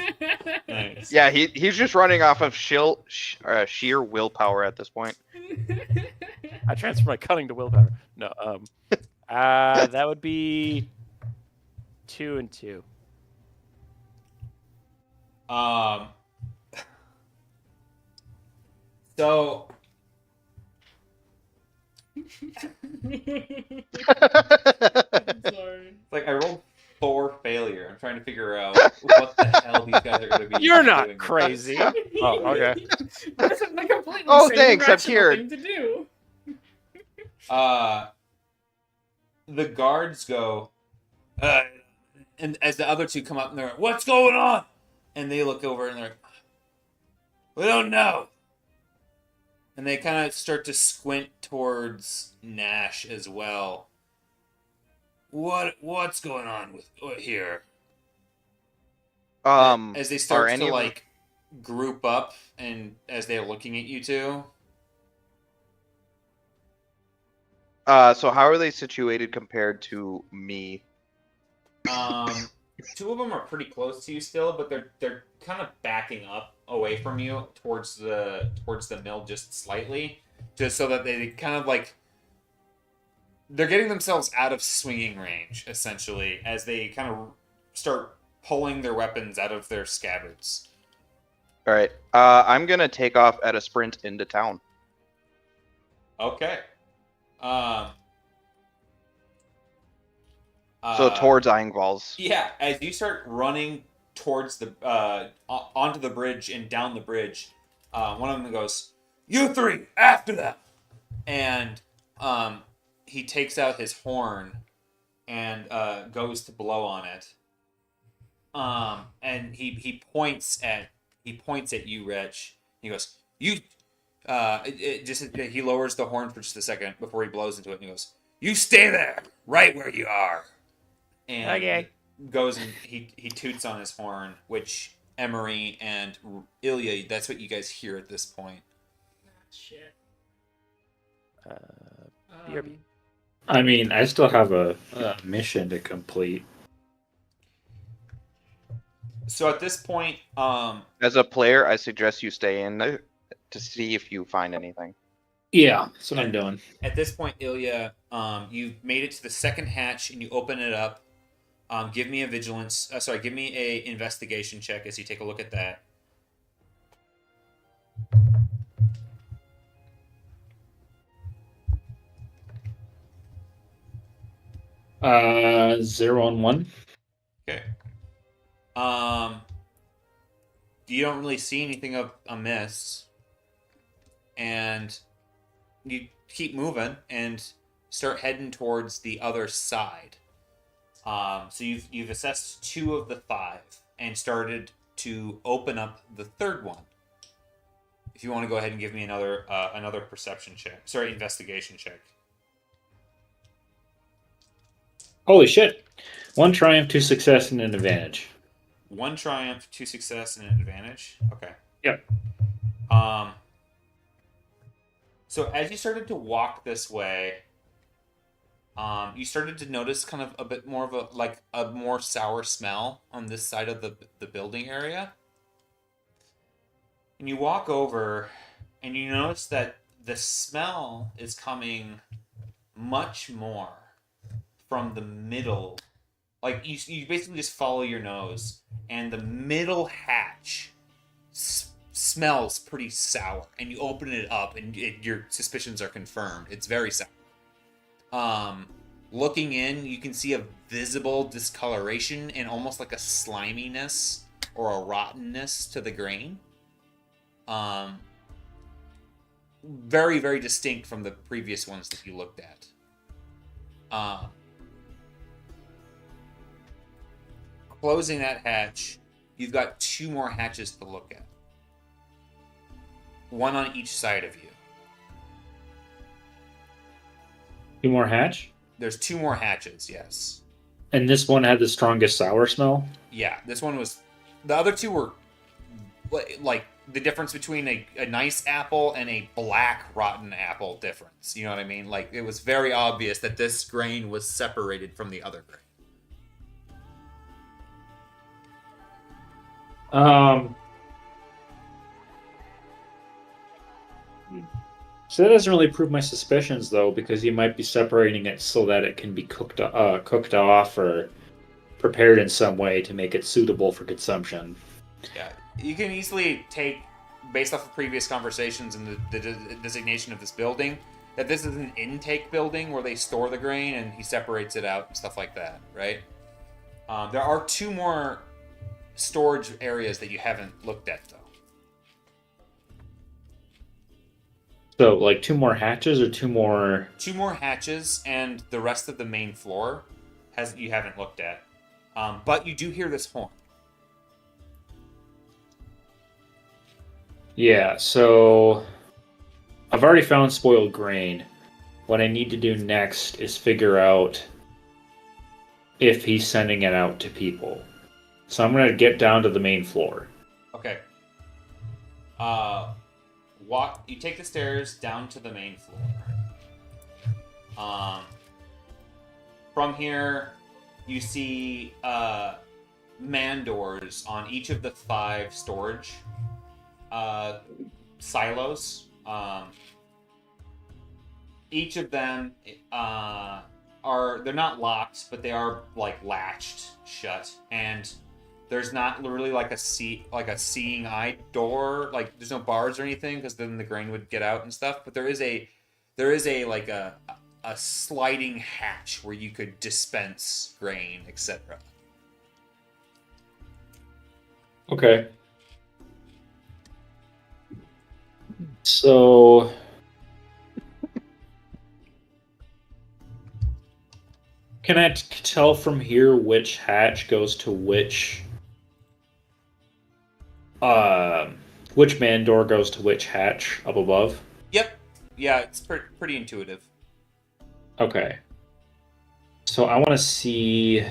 Nice. Yeah, he's just running off of sheer willpower at this point. I transfer my cunning to willpower. No, that would be 2 and 2. So Sorry. like I rolled 4 failure. I'm trying to figure out what the hell these guys are going to be. You're doing not with crazy. this. Oh, okay. That's a completely Oh, sane, thanks, I'm rational cured. thing to do. The guards go, and as the other two come up and they're like, "What's going on?" And they look over and they're like, "We don't know." And they kind of start to squint towards Nash as well. What's going on with here? As they start to like group up, and as they're looking at you two. So how are they situated compared to me? Two of them are pretty close to you still, but they're kind of backing up away from you towards the mill just slightly, just so that they kind of like they're getting themselves out of swinging range essentially as they kind of start pulling their weapons out of their scabbards. All right. I'm gonna take off at a sprint into town. Okay. So towards Ingval's. Yeah, as you start running towards the onto the bridge and down the bridge, one of them goes, "You three, after them!" And he takes out his horn and goes to blow on it. And he points at you, Rich. He goes, "You." He lowers the horn for just a second before he blows into it, and he goes, "You stay there, right where you are." And Okay. goes and he toots on his horn, which Emery and Ilya, that's what you guys hear at this point. Shit. BRB. I mean, I still have a mission to complete. So at this point, As a player, I suggest you stay in there to see if you find anything. Yeah, that's what I'm doing. At this point, Ilya, you've made it to the second hatch and you open it up. Give me a vigilance. Give me a investigation check as you take a look at that. Zero on one. Okay. You don't really see anything amiss, and you keep moving and start heading towards the other side. So you've assessed 2 of the 5 and started to open up the third one. If you want to go ahead and give me another perception check, investigation check. Holy shit! 1 triumph, 2 success, and an advantage. 1 triumph, 2 success, and an advantage. Okay. Yep. So as you started to walk this way, you started to notice kind of a bit more of a more sour smell on this side of the building area. And you walk over, and you notice that the smell is coming much more from the middle. Like, you basically just follow your nose, and the middle hatch smells pretty sour. And you open it up, and your suspicions are confirmed. It's very sour. Looking in, you can see a visible discoloration and almost like a sliminess or a rottenness to the grain. Very, very distinct from the previous ones that you looked at. Closing that hatch, you've got 2 more hatches to look at. 1 on each side of you. 2 more hatch? There's 2 more hatches, yes. And this one had the strongest sour smell? Yeah, this one was... The other 2 were like the difference between a nice apple and a black rotten apple difference. You know what I mean? Like, it was very obvious that this grain was separated from the other grain. So that doesn't really prove my suspicions, though, because you might be separating it so that it can be cooked off or prepared in some way to make it suitable for consumption. Yeah, you can easily take, based off of previous conversations and the designation of this building, that this is an intake building where they store the grain and he separates it out and stuff like that, right? There are 2 more storage areas that you haven't looked at, though. So, like 2 more hatches or 2 more... 2 more hatches, and the rest of the main floor you haven't looked at. But you do hear this horn. Yeah, so I've already found spoiled grain. What I need to do next is figure out if he's sending it out to people. So I'm gonna get down to the main floor. Okay. You take the stairs down to the main floor. From here, you see man doors on each of the 5 storage silos. Each of them they're not locked, but they are like latched shut, and there's not really like a seeing eye door. Like there's no bars or anything, because then the grain would get out and stuff. But there is a like a sliding hatch where you could dispense grain, etc. Okay. So can I tell from here which hatch goes to which man door goes to which hatch up above? Yep. Yeah, it's pretty intuitive. Okay. So I want to see,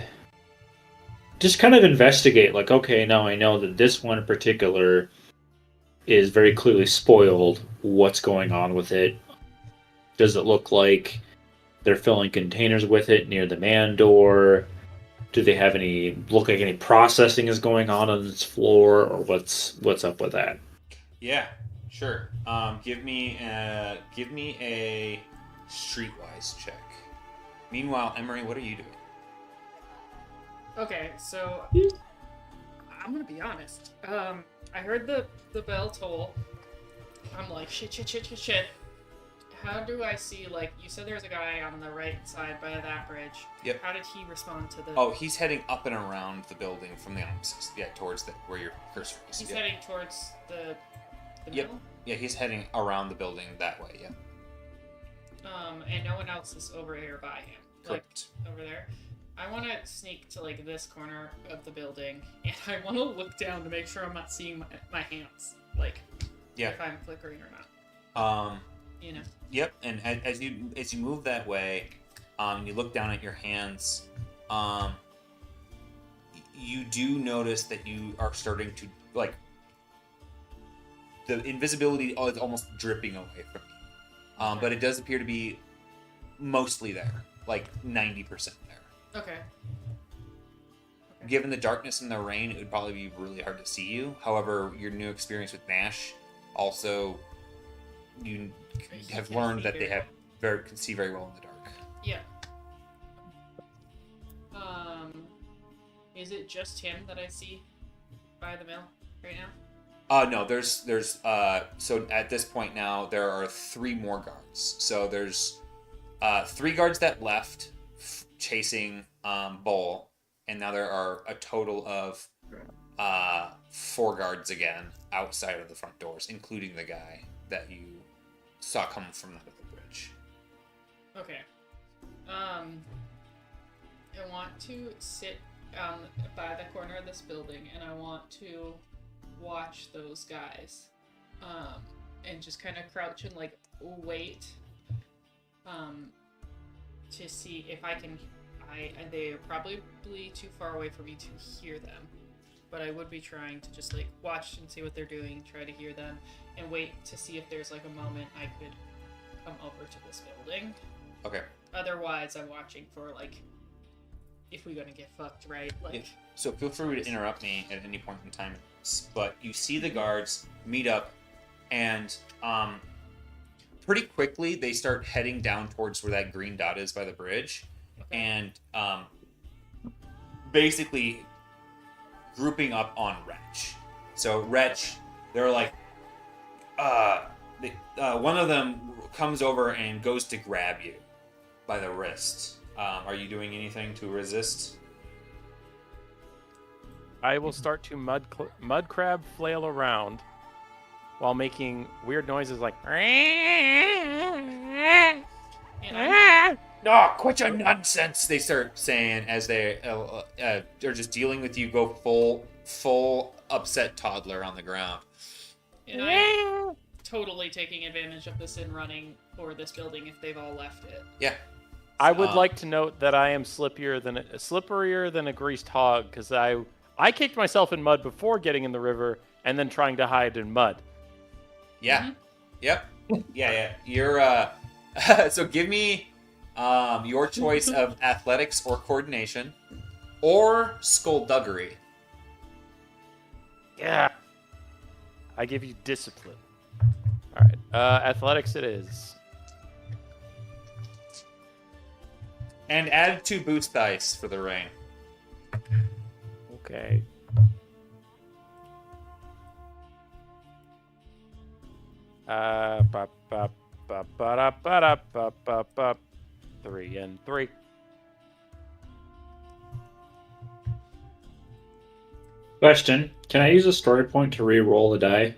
just kind of investigate, like, okay, now I know that this one in particular is very clearly spoiled. What's going on with it? Does it look like they're filling containers with it near the man door? Do they have look like any processing is going on this floor, or what's up with that? Yeah, sure. Give me a streetwise check. Meanwhile, Emery, what are you doing? Okay, so I'm gonna be honest. I heard the bell toll. I'm like, shit. How do I see, like, you said there's a guy on the right side by that bridge. Yep. How did he respond to the... Oh, he's heading up and around the building from the opposite. Yeah, towards where your cursor is. He's Yep. heading towards the Yep. middle? Yeah, he's heading around the building that way, yeah. And no one else is over here by him. Correct. Like, over there. I want to sneak to, like, this corner of the building, and I want to look down to make sure I'm not seeing my hands. Like, Yeah. if I'm flickering or not. You know? Yep, and as you move that way, you look down at your hands, you do notice that you are starting to, like, the invisibility is almost dripping away from you. But it does appear to be mostly there, like 90% there. Okay. Given the darkness and the rain, it would probably be really hard to see you. However, your new experience with Nash also, you have Can learned see that they very can see very well in the dark. Yeah. Is it just him that I see by the mill right now? No, there's so at this point now there are 3 more guards. So there's 3 guards that left chasing Bull, and now there are a total of 4 guards again outside of the front doors, including the guy that you saw coming from that other bridge. Okay. I want to sit by the corner of this building, and I want to watch those guys, and just kind of crouch and, like, wait, to see if I can. They are probably too far away for me to hear them, but I would be trying to just, like, watch and see what they're doing, try to hear them, and wait to see if there's, like, a moment I could come over to this building. Okay. Otherwise, I'm watching for, like, if we're gonna get fucked, right? Like, Yeah. So feel free to interrupt me at any point in time. But you see the guards meet up, and pretty quickly they start heading down towards where that green dot is by the bridge, and basically grouping up on Wretch. So Wretch, they're like, one of them comes over and goes to grab you by the wrist. Are you doing anything to resist? I will start to mud crab flail around while making weird noises like. and No, quit your nonsense! They start saying as they're just dealing with you. Go full upset toddler on the ground. And I'm totally taking advantage of this and running for this building if they've all left it. Yeah. I would like to note that I am slipperier than a greased hog because I kicked myself in mud before getting in the river and then trying to hide in mud. Yeah. Mhm. Yep. Yeah. You're so give me your choice of athletics or coordination or skullduggery. Yeah. I give you discipline. All right. Athletics it is. And add 2 boost dice for the rain. Okay. Ba ba ba ba da ba da ba ba ba. 3 and 3. Question: can I use a story point to re-roll the die?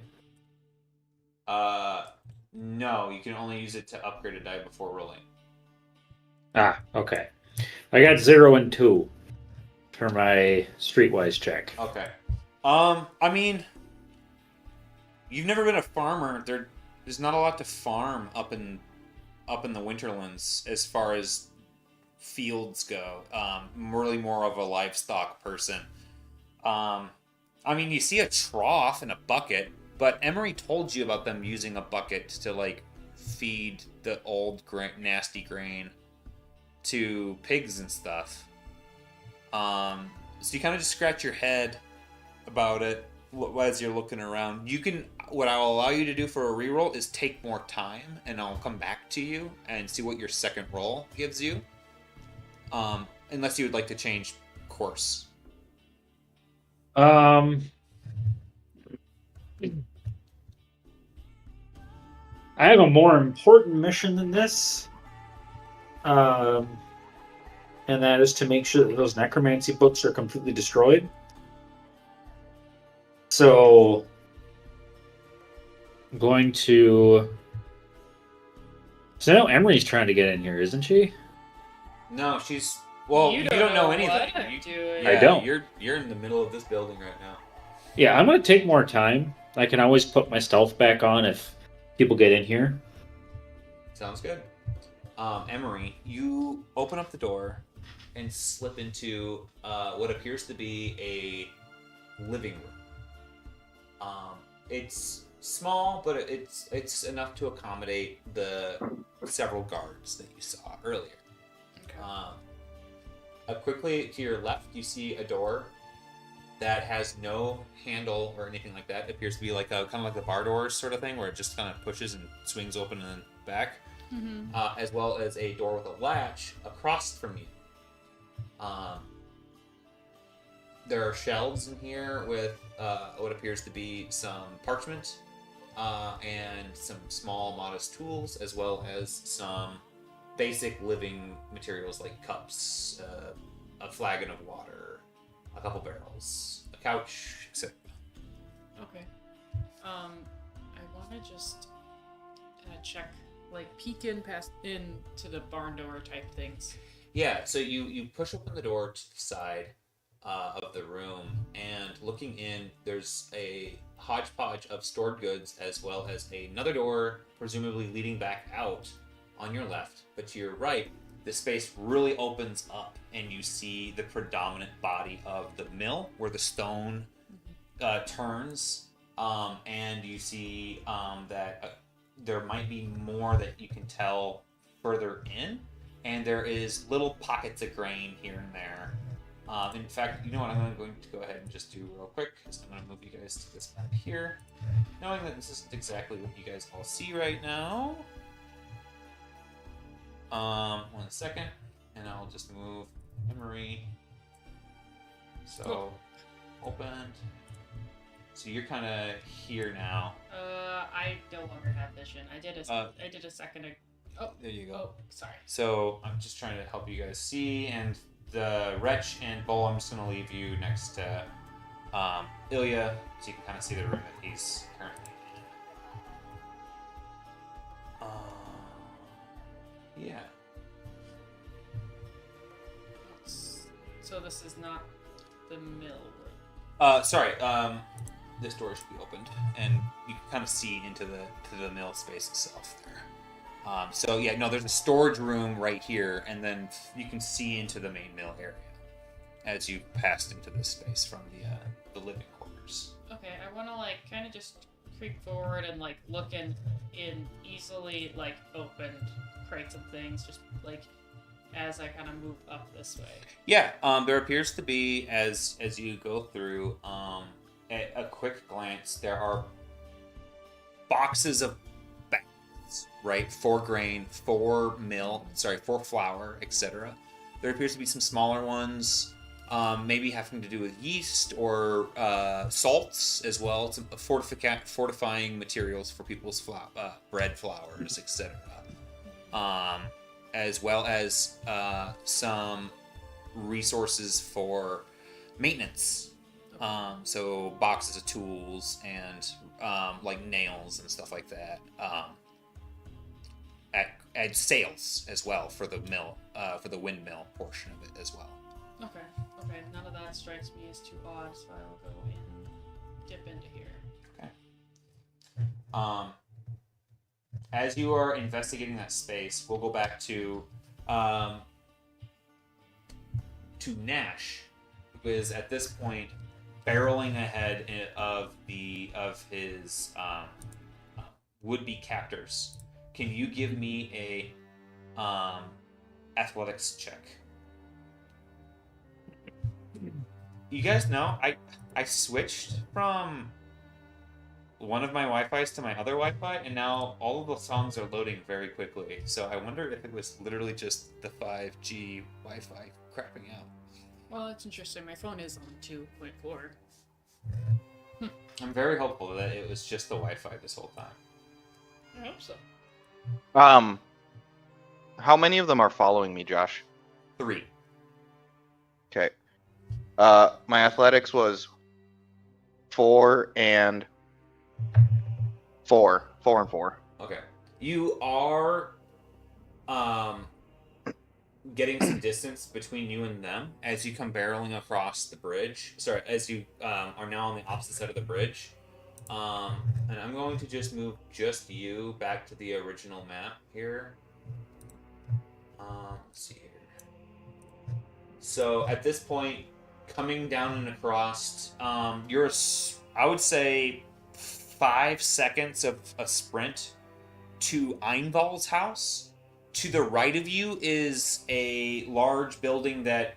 No, you can only use it to upgrade a die before rolling. Ah, okay. I got 0 and 2 for my streetwise check. Okay. I mean, you've never been a farmer. There's not a lot to farm up in the Winterlands as far as fields go. Really more of a livestock person. I mean, you see a trough and a bucket, but Emery told you about them using a bucket to like feed the old nasty grain to pigs and stuff. So you kind of just scratch your head about it as you're looking around. What I'll allow you to do for a reroll is take more time, and I'll come back to you and see what your second roll gives you. Unless you would like to change course. I have a more important mission than this. And that is to make sure that those necromancy books are completely destroyed. So I'm going to... So I know Emery's trying to get in here, isn't she? No, she's... Well, you don't know anything. What I'm doing. I don't. You're in the middle of this building right now. Yeah, I'm going to take more time. I can always put my stealth back on if people get in here. Sounds good. Emery, you open up the door and slip into what appears to be a living room. It's small, but it's enough to accommodate the several guards that you saw earlier. Quickly to your left, you see a door that has no handle or anything like that. It appears to be like a kind of like the bar doors sort of thing, where it just kind of pushes and swings open and then back. Mm-hmm. As well as a door with a latch across from you. There are shelves in here with what appears to be some parchment and some small, modest tools, as well as some basic living materials like cups, a flagon of water, a couple barrels, a couch, etc. Okay. I want to just check, like, peek into the barn door type things. Yeah, so you push open the door to the side of the room, and looking in, there's a hodgepodge of stored goods, as well as another door, presumably leading back out on your left. But to your right, the space really opens up, and you see the predominant body of the mill, where the stone turns, and you see that there might be more that you can tell further in, and there is little pockets of grain here and there. In fact, you know what I'm going to go ahead and just do real quick, is I'm going to move you guys to this map here, knowing that this isn't exactly what you guys all see right now. 1 second, and I'll just move Emery. So, opened. So you're kind of here now. I no longer have vision. I did a second ago. Oh, there you go. Oh, sorry. So I'm just trying to help you guys see, and the Wretch and Bull, I'm just going to leave you next to Ilya, so you can kind of see the room that he's currently in. Yeah. So this is not the mill. Sorry. This door should be opened, and you can kind of see into the mill space itself there. So yeah, no, there's a storage room right here, and then you can see into the main mill area as you passed into this space from the living quarters. Okay, I want to like kind of just creep forward and like look in easily like opened crates and things, just like as I kind of move up this way. Yeah, there appears to be as you go through at a quick glance, there are boxes of bags, right? For grain, for flour, etc. There appears to be some smaller ones, maybe having to do with yeast or salts as well, some fortifying materials for people's bread flours, etc. As well as some resources for maintenance. So boxes of tools and like nails and stuff like that. At sails as well for the mill, for the windmill portion of it as well. Okay, none of that strikes me as too odd, so I'll go and dip into here. Okay. As you are investigating that space, we'll go back to Nash, who is at this point barreling ahead of his would-be captors. Can you give me a athletics check? You guys know I switched from one of my Wi-Fi's to my other Wi-Fi, and now all of the songs are loading very quickly. So I wonder if it was literally just the 5G Wi-Fi crapping out. Well, that's interesting. My phone is on 2.4. I'm very hopeful that it was just the Wi-Fi this whole time. I hope so. How many of them are following me, Josh? 3. Okay. My athletics was 4 and 4. 4 and 4. Okay. You are getting some distance between you and them as you come barreling across the bridge. Sorry, as you are now on the opposite side of the bridge. And I'm going to just move just you back to the original map here. Let's see here. So at this point, coming down and across, you're, I would say, 5 seconds of a sprint to Einvald's house. To the right of you is a large building that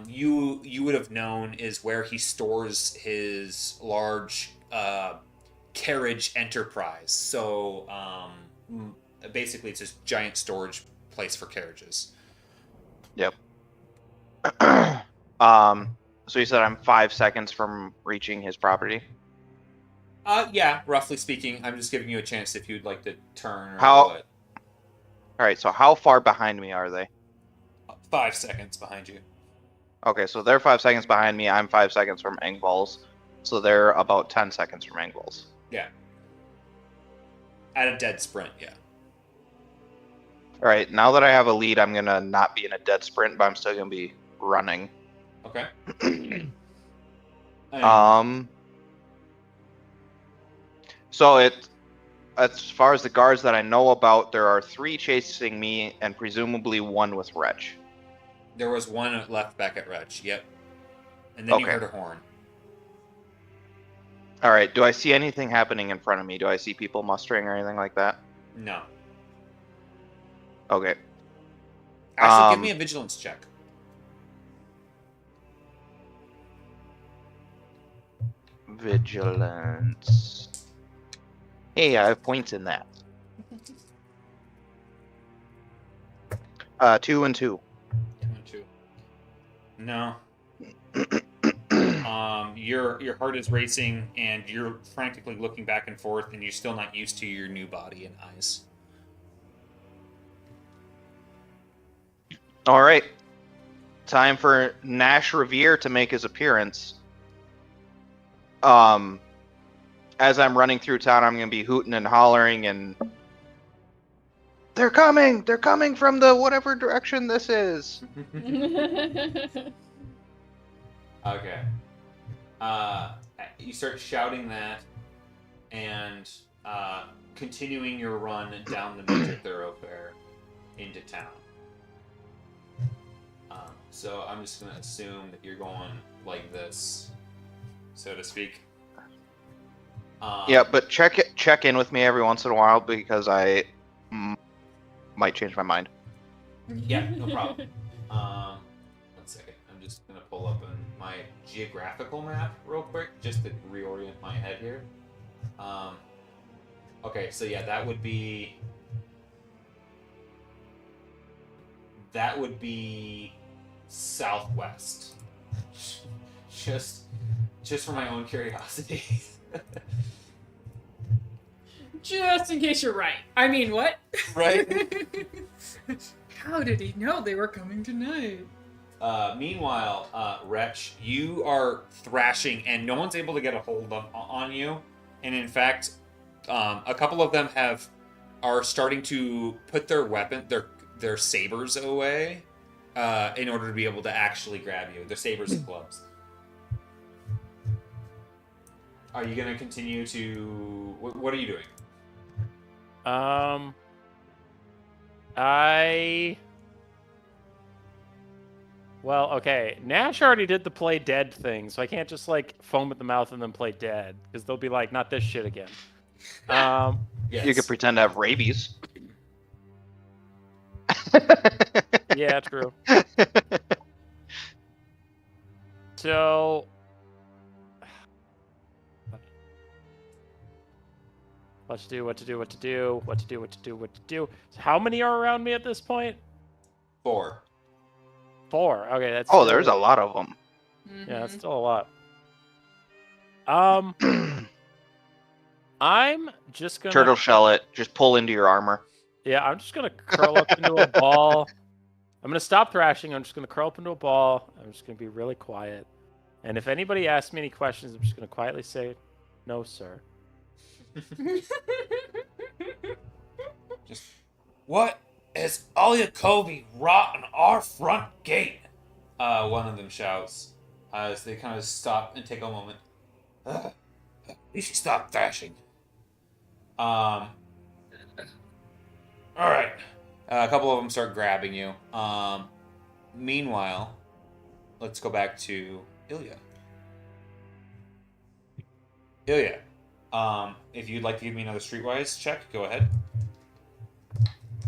you would have known is where he stores his large carriage enterprise. So basically, it's this giant storage place for carriages. Yep. So you said I'm 5 seconds from reaching his property? Yeah, roughly speaking. I'm just giving you a chance if you'd like to turn or what. Alright, so how far behind me are they? 5 seconds behind you. Okay, so they're 5 seconds behind me. I'm 5 seconds from Engvall's. So they're about 10 seconds from Engvall's. Yeah. At a dead sprint, yeah. Alright, now that I have a lead, I'm going to not be in a dead sprint, but I'm still going to be running. Okay. So as far as the guards that I know about, there are 3 chasing me and presumably 1 with Wretch. There was 1 left back at Wretch, yep. And then you Okay. heard a horn. Alright, do I see anything happening in front of me? Do I see people mustering or anything like that? No. Okay. Actually, give me a vigilance check. Vigilance. Hey, I have points in that. 2 and 2. 2 and 2. No. Your heart is racing, and you're frantically looking back and forth, and you're still not used to your new body and eyes. All right. Time for Nash Revere to make his appearance. As I'm running through town, I'm going to be hooting and hollering and... They're coming! They're coming from the whatever direction this is! Okay. You start shouting that, and continuing your run down the major thoroughfare into town. So I'm just gonna assume that you're going like this, so to speak. Yeah, but check in with me every once in a while because I might change my mind. Yeah, no problem. 1 second. I'm just gonna pull up my geographical map real quick just to reorient my head here. Okay, so yeah, that would be southwest. Just for my own curiosity. Just in case you're right. I mean, what? Right? How did he know they were coming tonight? Meanwhile, Wretch, you are thrashing, and no one's able to get a hold on you. And in fact, a couple of them are starting to put their sabers away, in order to be able to actually grab you. Their sabers and clubs. Are you gonna continue to? What are you doing? Well, okay. Nash already did the play dead thing, so I can't just like foam at the mouth and then play dead because they'll be like, not this shit again. Yes. You could pretend to have rabies. Yeah, true. So, what to do. So how many are around me at this point? 4. 4. Okay, that's Oh, still, there's a lot of them. Yeah, that's still a lot. I'm just gonna Turtle shell it. Just pull into your armor. Yeah, I'm just gonna curl up into a ball. I'm gonna stop thrashing. I'm just gonna curl up into a ball. I'm just gonna be really quiet. And if anybody asks me any questions, I'm just gonna quietly say, "No, sir." Just what is all your Kobe rot on our front gate? One of them shouts as they kind of stop and take a moment. You should stop thrashing. All right. A couple of them start grabbing you. Meanwhile, let's go back to Ilya. Ilya, if you'd like to give me another Streetwise check, go ahead.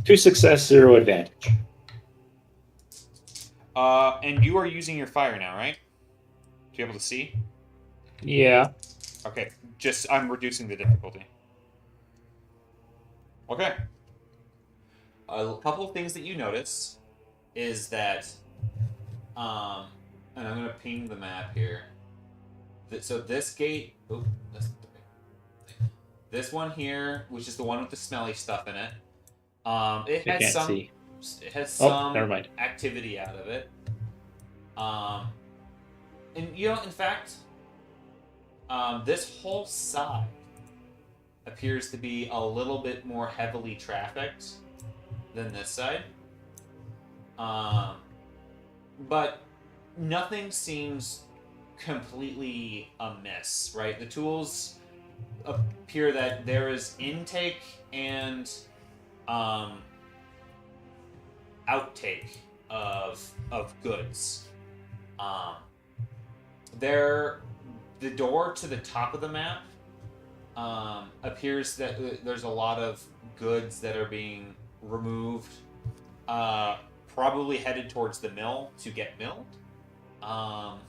2 success, 0 advantage. And you are using your fire now, right? To be able to see? Yeah. Okay, I'm reducing the difficulty. Okay. A couple of things that you notice is that, and I'm going to ping the map here. So this gate, this one here, which is the one with the smelly stuff in it, it has some, see. it has Oh, some never mind. activity out of it. And in fact, this whole side appears to be a little bit more heavily trafficked than this side. But nothing seems completely amiss, right? The tools appear that there is intake and outtake of goods. The door to the top of the map appears that there's a lot of goods that are being removed, probably headed towards the mill to get milled.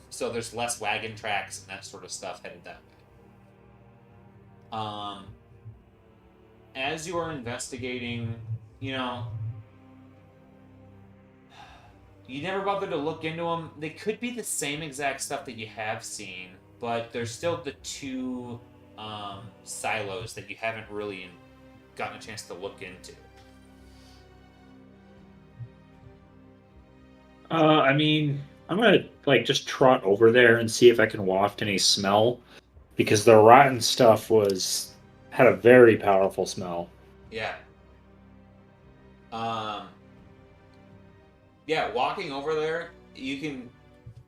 So there's less wagon tracks and that sort of stuff headed that way. As you are investigating, you never bothered to look into them. They could be the same exact stuff that you have seen, but there's still the 2 silos that you haven't really gotten a chance to look into. I mean, I'm gonna just trot over there and see if I can waft any smell, because the rotten stuff had a very powerful smell. Yeah. Yeah, walking over there, you can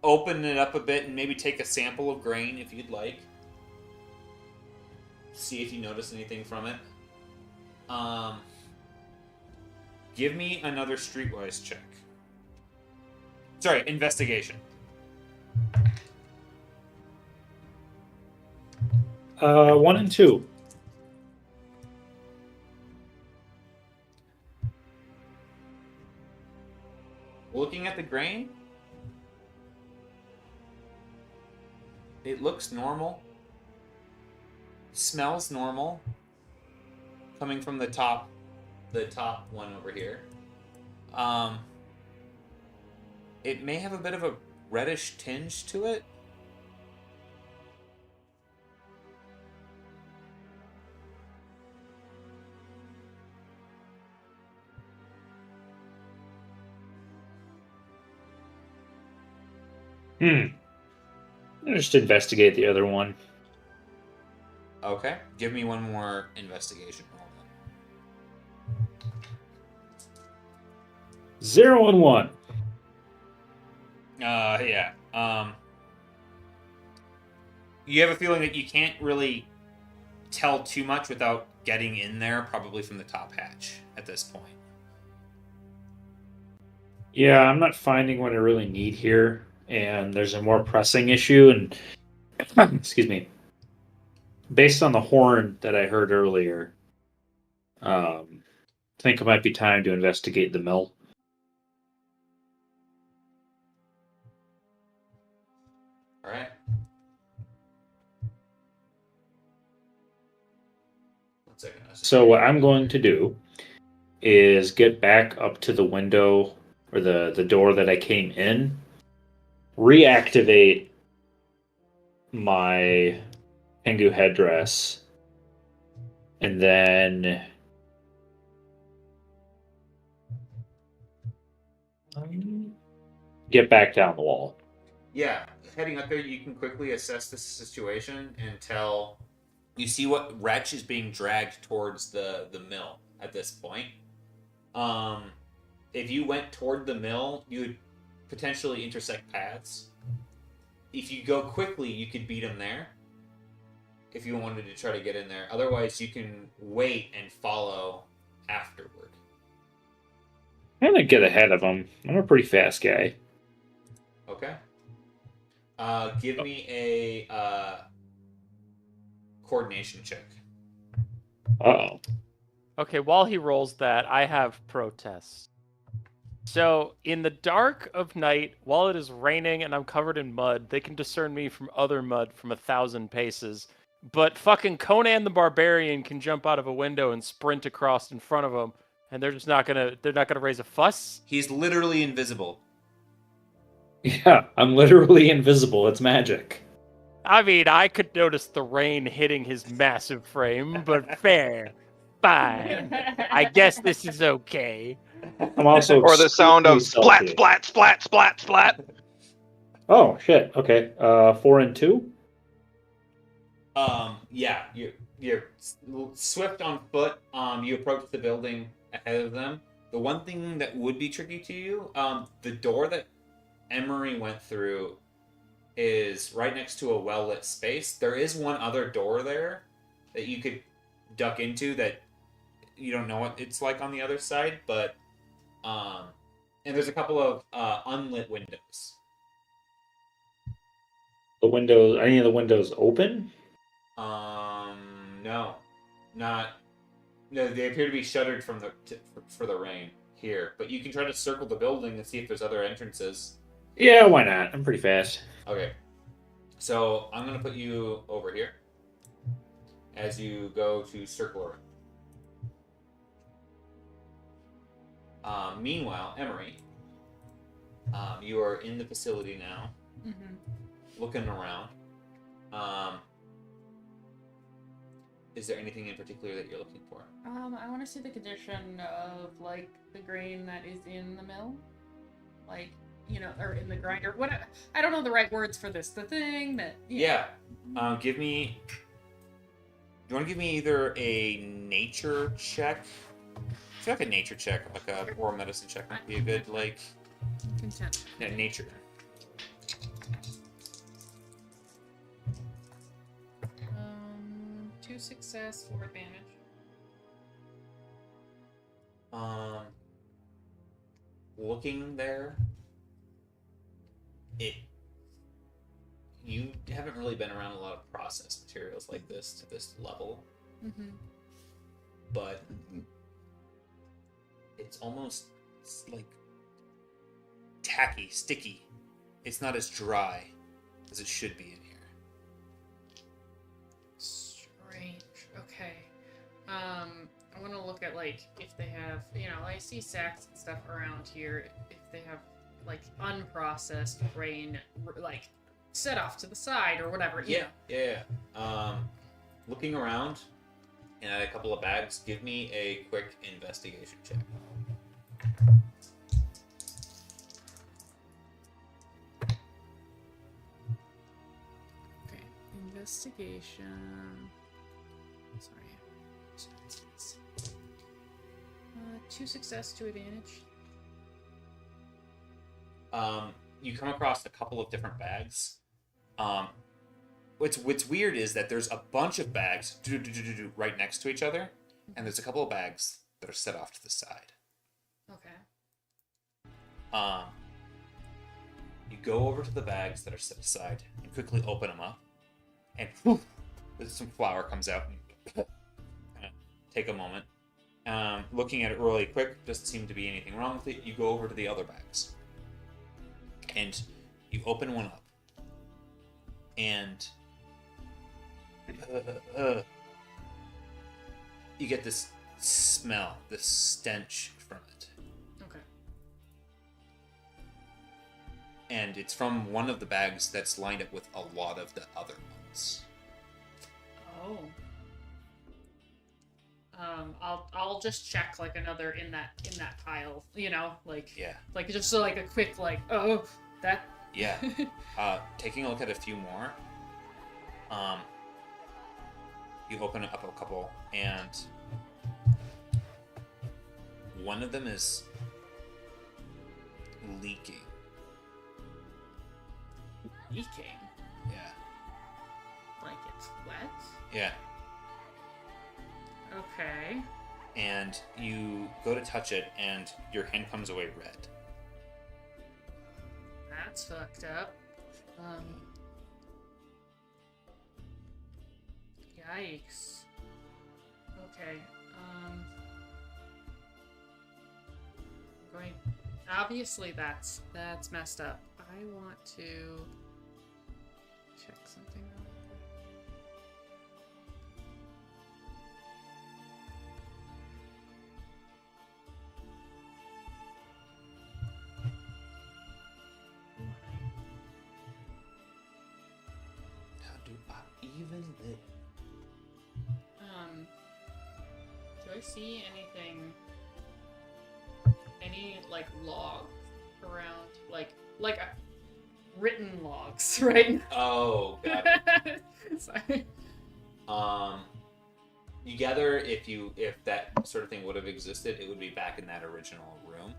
open it up a bit and maybe take a sample of grain if you'd like. See if you notice anything from it. Give me another streetwise check. Sorry, investigation. 1 and 2. Looking at the grain, it looks normal. Smells normal. Coming from the top one over here. It may have a bit of a reddish tinge to it. I'll just investigate the other one. Okay, give me one more investigation roll. 0 and 1. Yeah. You have a feeling that you can't really tell too much without getting in there, probably from the top hatch at this point. Yeah, I'm not finding what I really need here, and there's a more pressing issue. And excuse me, based on the horn that I heard earlier, I think it might be time to investigate the mill. All right. One second. So what I'm going to do is get back up to the window or the door that I came in, reactivate my Pengu headdress, and then get back down the wall. Yeah, heading up there, you can quickly assess the situation and tell. You see what wretch is being dragged towards the mill at this point. If you went toward the mill, you would potentially intersect paths. If you go quickly, you could beat him there. If you wanted to try to get in there. Otherwise, you can wait and follow afterward. I'm gonna get ahead of him. I'm a pretty fast guy. Okay. Give me a coordination check. Uh-oh. Okay, while he rolls that, I have protests. So, in the dark of night, while it is raining and I'm covered in mud, they can discern me from other mud from 1,000 paces. But fucking Conan the Barbarian can jump out of a window and sprint across in front of them, and they're not gonna raise a fuss. He's literally invisible. Yeah, I'm literally invisible. It's magic. I mean, I could notice the rain hitting his massive frame, but fair. Fine. I guess this is okay. I'm also Or the sound of extremely splat, stealthy. splat, splat, splat, splat. Oh shit. Okay. 4 and 2. Yeah, you're swift on foot. You approach the building ahead of them. The one thing that would be tricky to you, the door that Emery went through is right next to a well-lit space. There is one other door there that you could duck into that you don't know what it's like on the other side, but and there's a couple of unlit windows. The windows. Any of the windows open? No, not. No, they appear to be shuttered from for the rain here. But you can try to circle the building and see if there's other entrances. Yeah, why not? I'm pretty fast. Okay, so I'm gonna put you over here as you go to circle around. Meanwhile, Emery, you are in the facility now, looking around. Is there anything in particular that you're looking for? I want to see the condition of, like, the grain that is in the mill. Like, you know, or in the grinder. What? I don't know the right words for this. The thing that... Yeah. Give me... Do you want to give me either a nature check? I feel like a nature check, like a oral medicine check might be a good, like... Consent. Yeah, nature. success, 4 advantage. Looking there, you haven't really been around a lot of processed materials like this to this level, Mm-hmm. but it's almost like tacky, sticky. It's not as dry as it should be in here. Strange. Okay. I want to look at, like, if they have, I see sacks and stuff around here. If they have, like, unprocessed grain, like, set off to the side or whatever. You know. Looking around and at a couple of bags, give me a quick investigation check. Okay. Investigation. Sorry. 2 success, 2 advantage. You come across a couple of different bags. What's weird is that there's a bunch of bags right next to each other, and there's a couple of bags that are set off to the side. Okay. You go over to the bags that are set aside and quickly open them up, and whew, some flour comes out. And take a moment. Looking at it really quick, doesn't seem to be anything wrong with it. You go over to the other bags, and you open one up, and you get this smell, this stench from it. Okay. And it's from one of the bags that's lined up with a lot of the other ones. Oh. I'll just check like another in that pile, like Yeah. like just so like a quick like that. Yeah. Taking a look at a few more. You open up a couple, and one of them is leaking. Leaking. Yeah. Like it's wet. Yeah. Okay. And you go to touch it, and your hand comes away red. That's fucked up. Yikes. Okay. Going. Obviously, that's messed up. I want to check something real quick. How do I even live? Do I see anything? Any like logs around, like written logs, right? Oh, got it. Sorry. You gather if that sort of thing would have existed, it would be back in that original room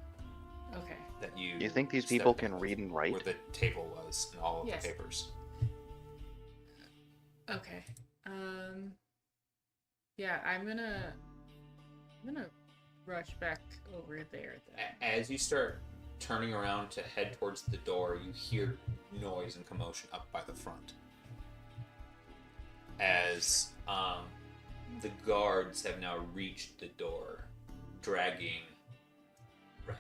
Okay. that you. You think these people stepped can in, read and write? where the table was and all of Yes. the papers. Okay. Yeah, I'm gonna rush back over there then. As you start turning around to head towards the door, you hear noise and commotion up by the front. As the guards have now reached the door, dragging Reg.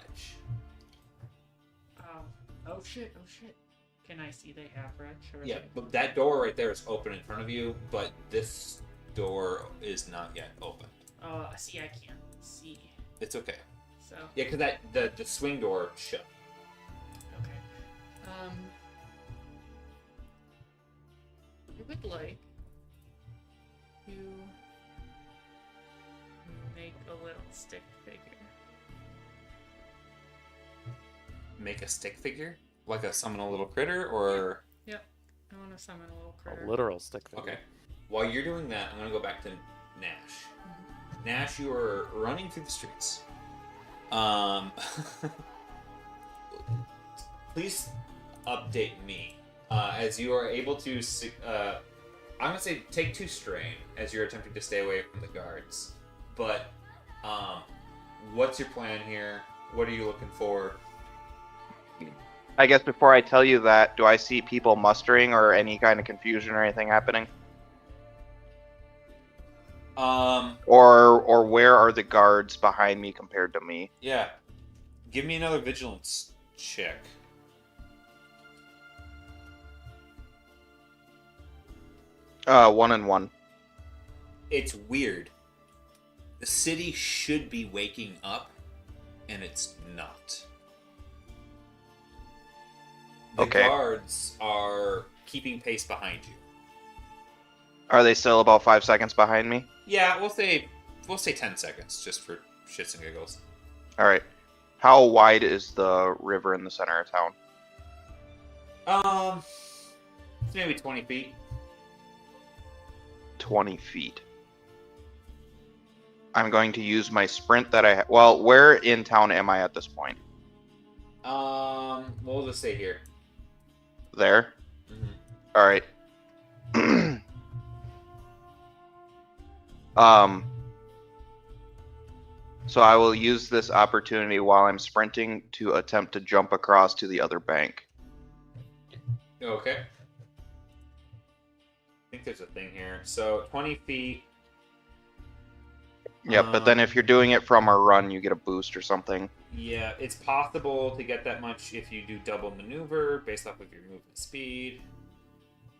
Oh shit. Can I see they have Reg? Or Yeah, but that door right there is open in front of you, but this door is not yet open. Oh, see, I can't see. It's okay. So, Yeah, because the swing door shut. okay. I would like to make a little stick figure. Make a stick figure? Like a summon a little critter, or... Yep. I want to summon a little critter. A literal stick figure. Okay. While you're doing that, I'm going to go back to Nash. Nash, you are running through the streets. Please update me as you are able to I'm gonna say take 2 strain as you're attempting to stay away from the guards. But, what's your plan here? What are you looking for? I guess before I tell you that, do I see people mustering or any kind of confusion or anything happening? Or where are the guards behind me compared to me? Yeah. Give me another vigilance check. One and one. It's weird. The city should be waking up, and it's not. The Okay. guards are keeping pace behind you. Are they still about 5 seconds behind me? Yeah, we'll say 10 seconds just for shits and giggles. All right. How wide is the river in the center of town? It's maybe 20 feet. 20 feet. I'm going to use my sprint that I have. Well, where in town am I at this point? We'll just stay here. There? Mm-hmm. All right. So I will use this opportunity while I'm sprinting to attempt to jump across to the other bank. Okay. I think there's a thing here. So 20 feet. Yep, but then if you're doing it from a run, you get a boost or something. Yeah, it's possible to get that much if you do double maneuver based off of your movement speed.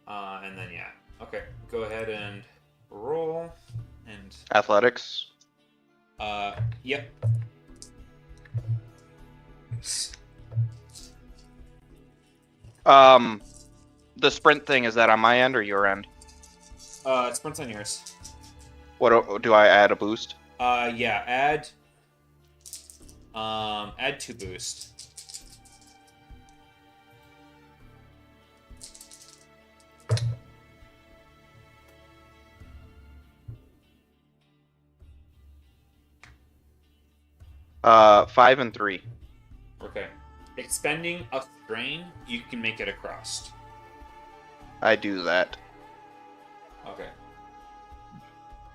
And then, yeah. Okay, go ahead and roll. And, Athletics. yep. The sprint thing, is that on my end or your end? Sprint's on yours. What do I add a boost? Yeah, add 2 boost. Five and 3. Okay. Expending a strain, you can make it across. I do that. Okay.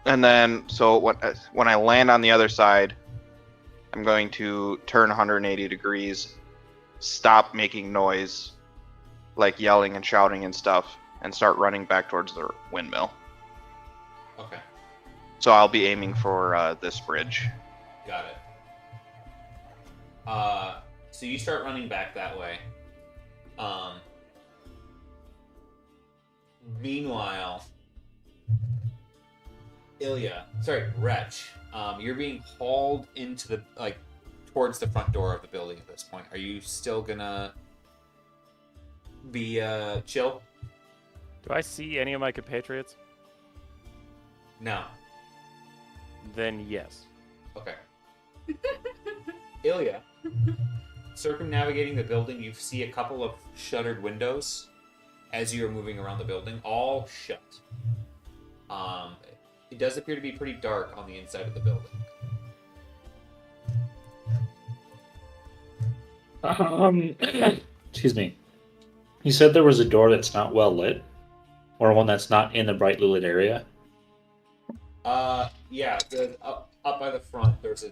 And then, so when I land on the other side, I'm going to turn 180 degrees, stop making noise, like yelling and shouting and stuff, and start running back towards the windmill. Okay. So I'll be aiming for this bridge. Got it. So you start running back that way. Meanwhile, Wretch, you're being hauled into the, towards the front door of the building at this point. Are you still gonna be, chill? Do I see any of my compatriots? No. Then yes. Okay. Ilya, circumnavigating the building, you see a couple of shuttered windows as you're moving around the building, all shut. It does appear to be pretty dark on the inside of the building. Excuse me. You said there was a door that's not well lit, or one that's not in the brightly lit area. Yeah, up by the front, there's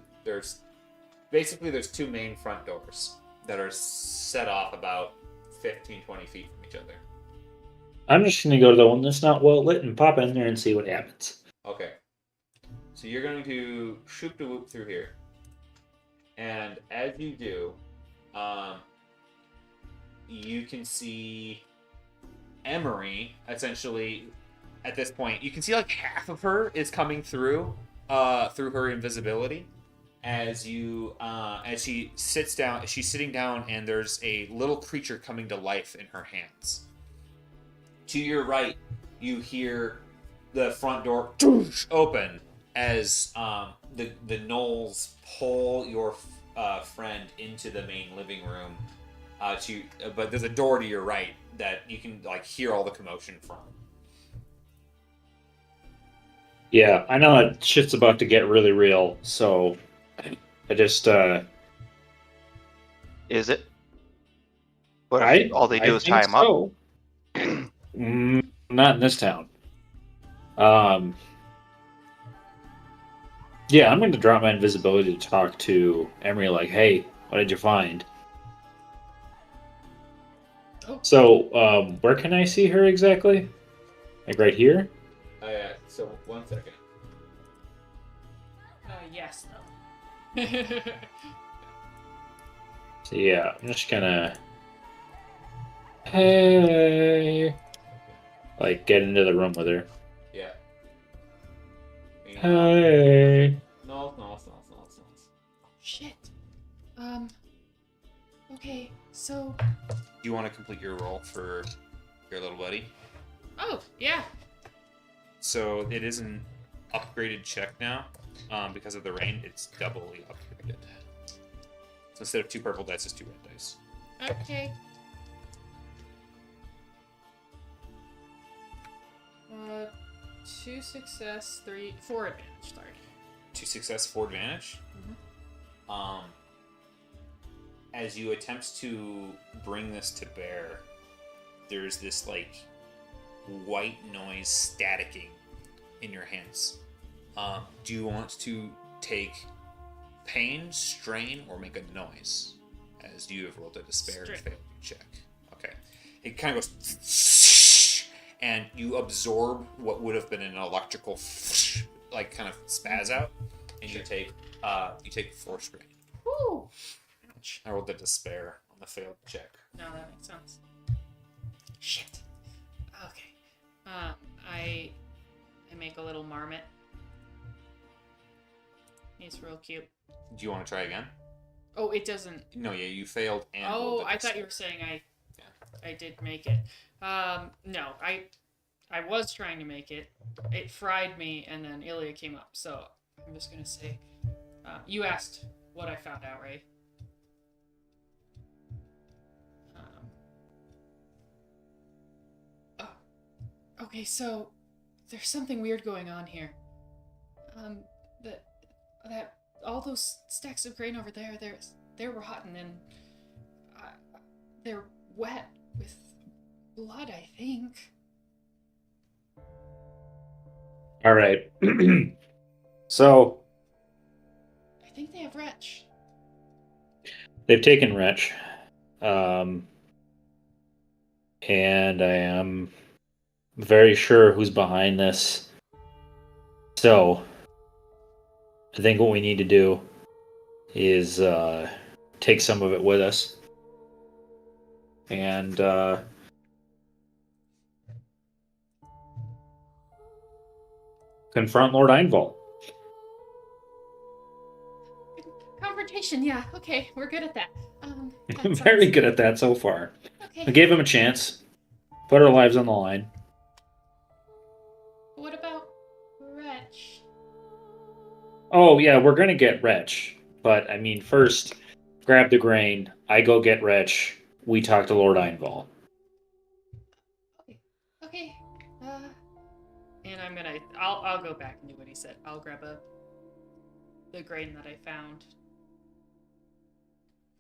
2 main front doors that are set off about 15-20 feet from each other. I'm just gonna go to the one that's not well lit and pop in there and see what happens. Okay. So you're going to shoop to whoop through here. And as you do, you can see Emery, essentially, at this point. You can see like half of her is coming through her invisibility. As she sits down, she's sitting down, and there's a little creature coming to life in her hands. To your right, you hear the front door open as the gnolls pull your friend into the main living room. But there's a door to your right that you can hear all the commotion from. Yeah, I know that shit's about to get really real, so I just Is it? What if all they do is tie him up? Not in this town. Um, yeah, I'm going to drop my invisibility to talk to Emery. Like, hey, what did you find? Oh. So, where can I see her exactly? Like right here? So 1 second. Yes, though. So yeah, I'm just gonna hey, like get into the room with her. Yeah. Hey. No. Shit. Okay, so. Do you want to complete your roll for your little buddy? Oh, yeah. So it is an upgraded check now. Because of the rain, it's doubly upgraded. So instead of 2 purple dice, it's 2 red dice. Okay. 2 success, 4 advantage. Sorry. 2 success, 4 advantage. As you attempt to bring this to bear, there's this like white noise staticking in your hands. Do you want to take pain, strain, or make a noise? As you have rolled a despair and failed your check. Okay. It kind of goes, and you absorb what would have been an electrical, like kind of spaz out, and you take 4 strain. Woo! I rolled the despair on the failed check. No, that makes sense. Shit. Okay. I make a little marmot. He's real cute. Do you want to try again? Oh, it doesn't. No, yeah, you failed and rolled Oh, the I thought despair. you were saying I did make it. No, I was trying to make it. It fried me, and then Ilya came up. So I'm just gonna say, you asked what I found out, right? Okay, so there's something weird going on here. That all those stacks of grain over there, they're rotten and they're wet with blood, I think. All right. So I think they have wretch. they've taken Wretch, and I am very sure who's behind this. So I think what we need to do is take some of it with us and confront Lord Einval. Confrontation, yeah. Okay, we're good at that. I'm very good at that so far. Okay. I gave him a chance. Put our lives on the line. What about wretch? Oh yeah, we're gonna get Wretch, but I mean, first grab the grain. I go get Wretch. We talk to Lord Einval. Okay. And I'll go back and do what he said. I'll grab the grain that I found.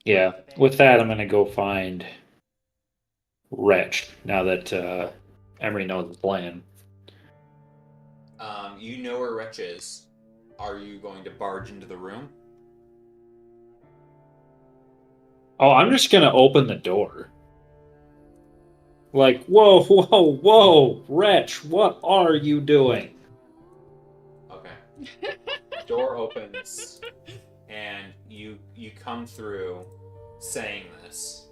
Yeah. With that, I'm gonna go find Wretch. Now that Emery knows the plan. You know where Wretch is. Are you going to barge into the room? Oh, I'm just gonna open the door. Like, whoa, Wretch, what are you doing? Okay. Door opens, and you come through saying this.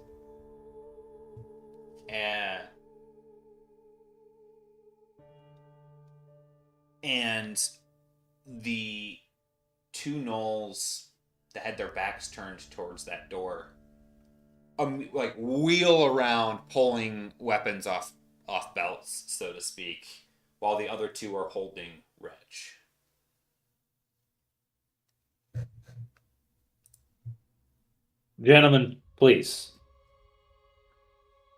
And the 2 gnolls that had their backs turned towards that door, like wheel around, pulling weapons off belts, so to speak, while the other 2 are holding Wretch. Gentlemen, please.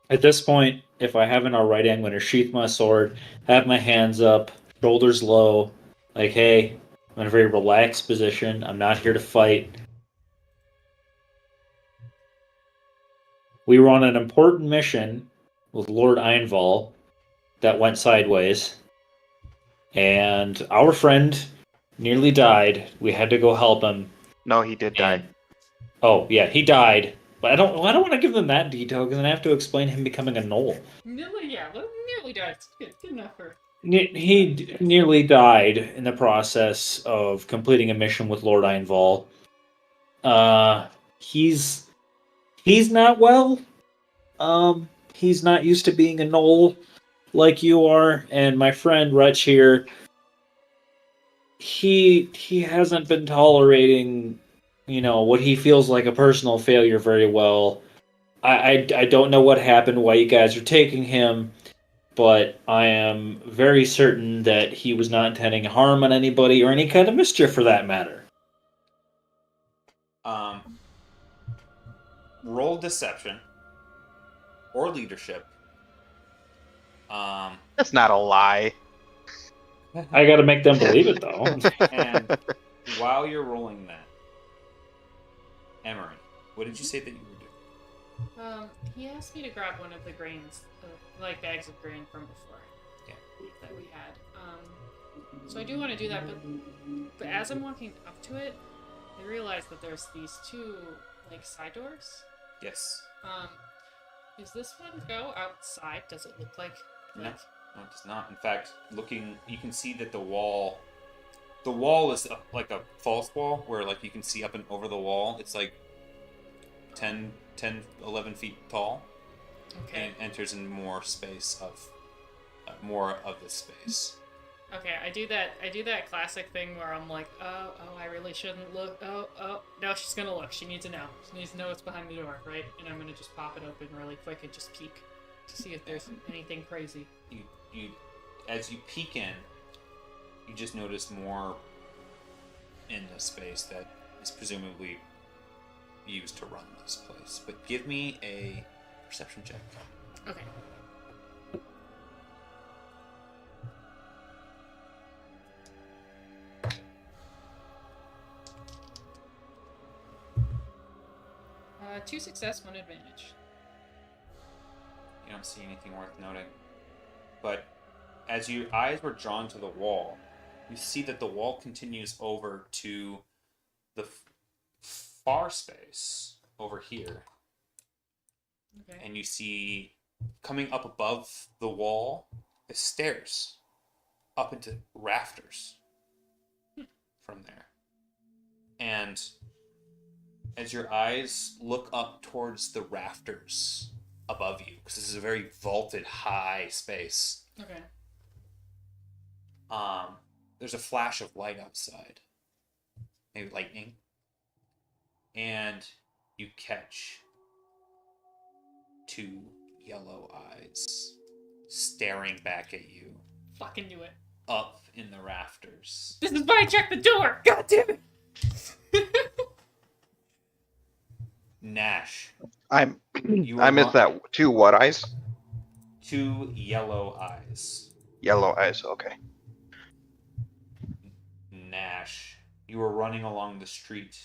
At this point, if I haven't already, I'm going to sheath my sword, have my hands up, shoulders low, like, hey, I'm in a very relaxed position. I'm not here to fight. We were on an important mission with Lord Einval that went sideways. and our friend nearly died. We had to go help him. No, he did die. And oh yeah, he died. But I don't want to give them that detail because then I have to explain him becoming a gnoll. Nearly died. Good enough for. He nearly died in the process of completing a mission with Lord Einval. He's not well. He's not used to being a gnoll like you are, and my friend Rutch here, he hasn't been tolerating, what he feels like a personal failure very well. I don't know what happened, why you guys are taking him, but I am very certain that he was not intending harm on anybody or any kind of mischief for that matter. Roll deception or leadership. That's not a lie. I gotta make them believe it though. And while you're rolling that, Emery, what did you say that you were doing? He asked me to grab one of the grains, like bags of grain from before. Yeah. That we had. So I do want to do that, but as I'm walking up to it, I realize that there's these two, like, side doors. Yes. Is this one go outside? Does it look like? No, it does not. In fact, you can see that the wall is like a false wall where, like, you can see up and over the wall. It's like 10, 11 feet tall. Okay. And enters in more space of more of the space. Okay, I do that classic thing where I'm like, oh, I really shouldn't look. Oh, no, she's gonna look. She needs to know. She needs to know what's behind the door, right? And I'm gonna just pop it open really quick and just peek to see if there's anything crazy. You as you peek in, you just notice more in the space that is presumably used to run this place. But give me a perception check. Okay. Two success, one advantage. You don't see anything worth noting. But as your eyes were drawn to the wall, you see that the wall continues over to the far space over here. Okay. And you see coming up above the wall is stairs up into rafters from there. And as your eyes look up towards the rafters above you, because this is a very vaulted, high space. Okay. There's a flash of light outside, maybe lightning, and you catch two yellow eyes staring back at you Fucking do it. up in the rafters. This is why I checked the door. God damn it. Nash, I missed that. Two what eyes? two yellow eyes. Yellow eyes. Okay. Nash, you were running along the street,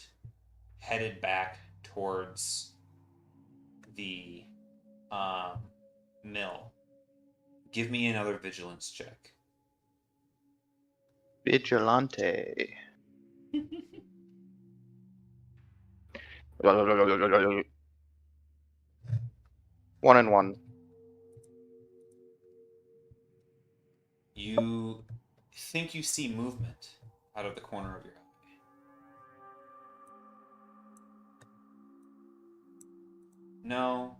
headed back towards the mill. Give me another vigilance check. Vigilante. 1 and 1. You think you see movement out of the corner of your eye. No.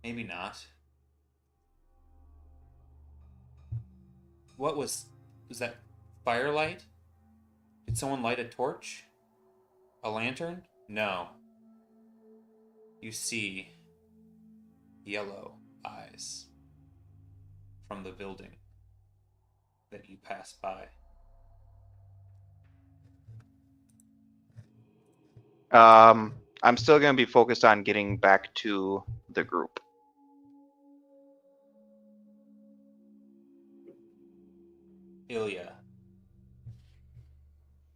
Maybe not. What was that firelight? Did someone light a torch? A lantern? No. You see yellow eyes from the building that you pass by. I'm still going to be focused on getting back to the group. Ilya,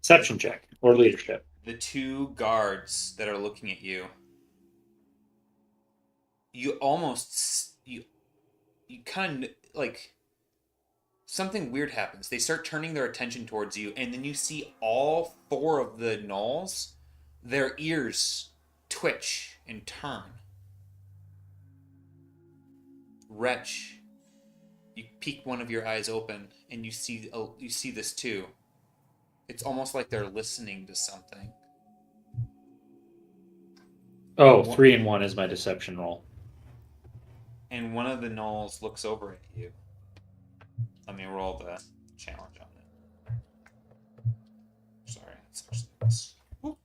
Perception check or leadership. the two guards that are looking at you, you kind of like something weird happens. They start turning their attention towards you, and then you see all 4 of the gnolls, their ears twitch and turn. Wretch, you peek one of your eyes open, and you see this too. It's almost like they're listening to something. Oh, 3 and 1 is my deception roll. And one of the gnolls looks over at you. Let me roll the challenge on it. Sorry, it's actually this. Whoop.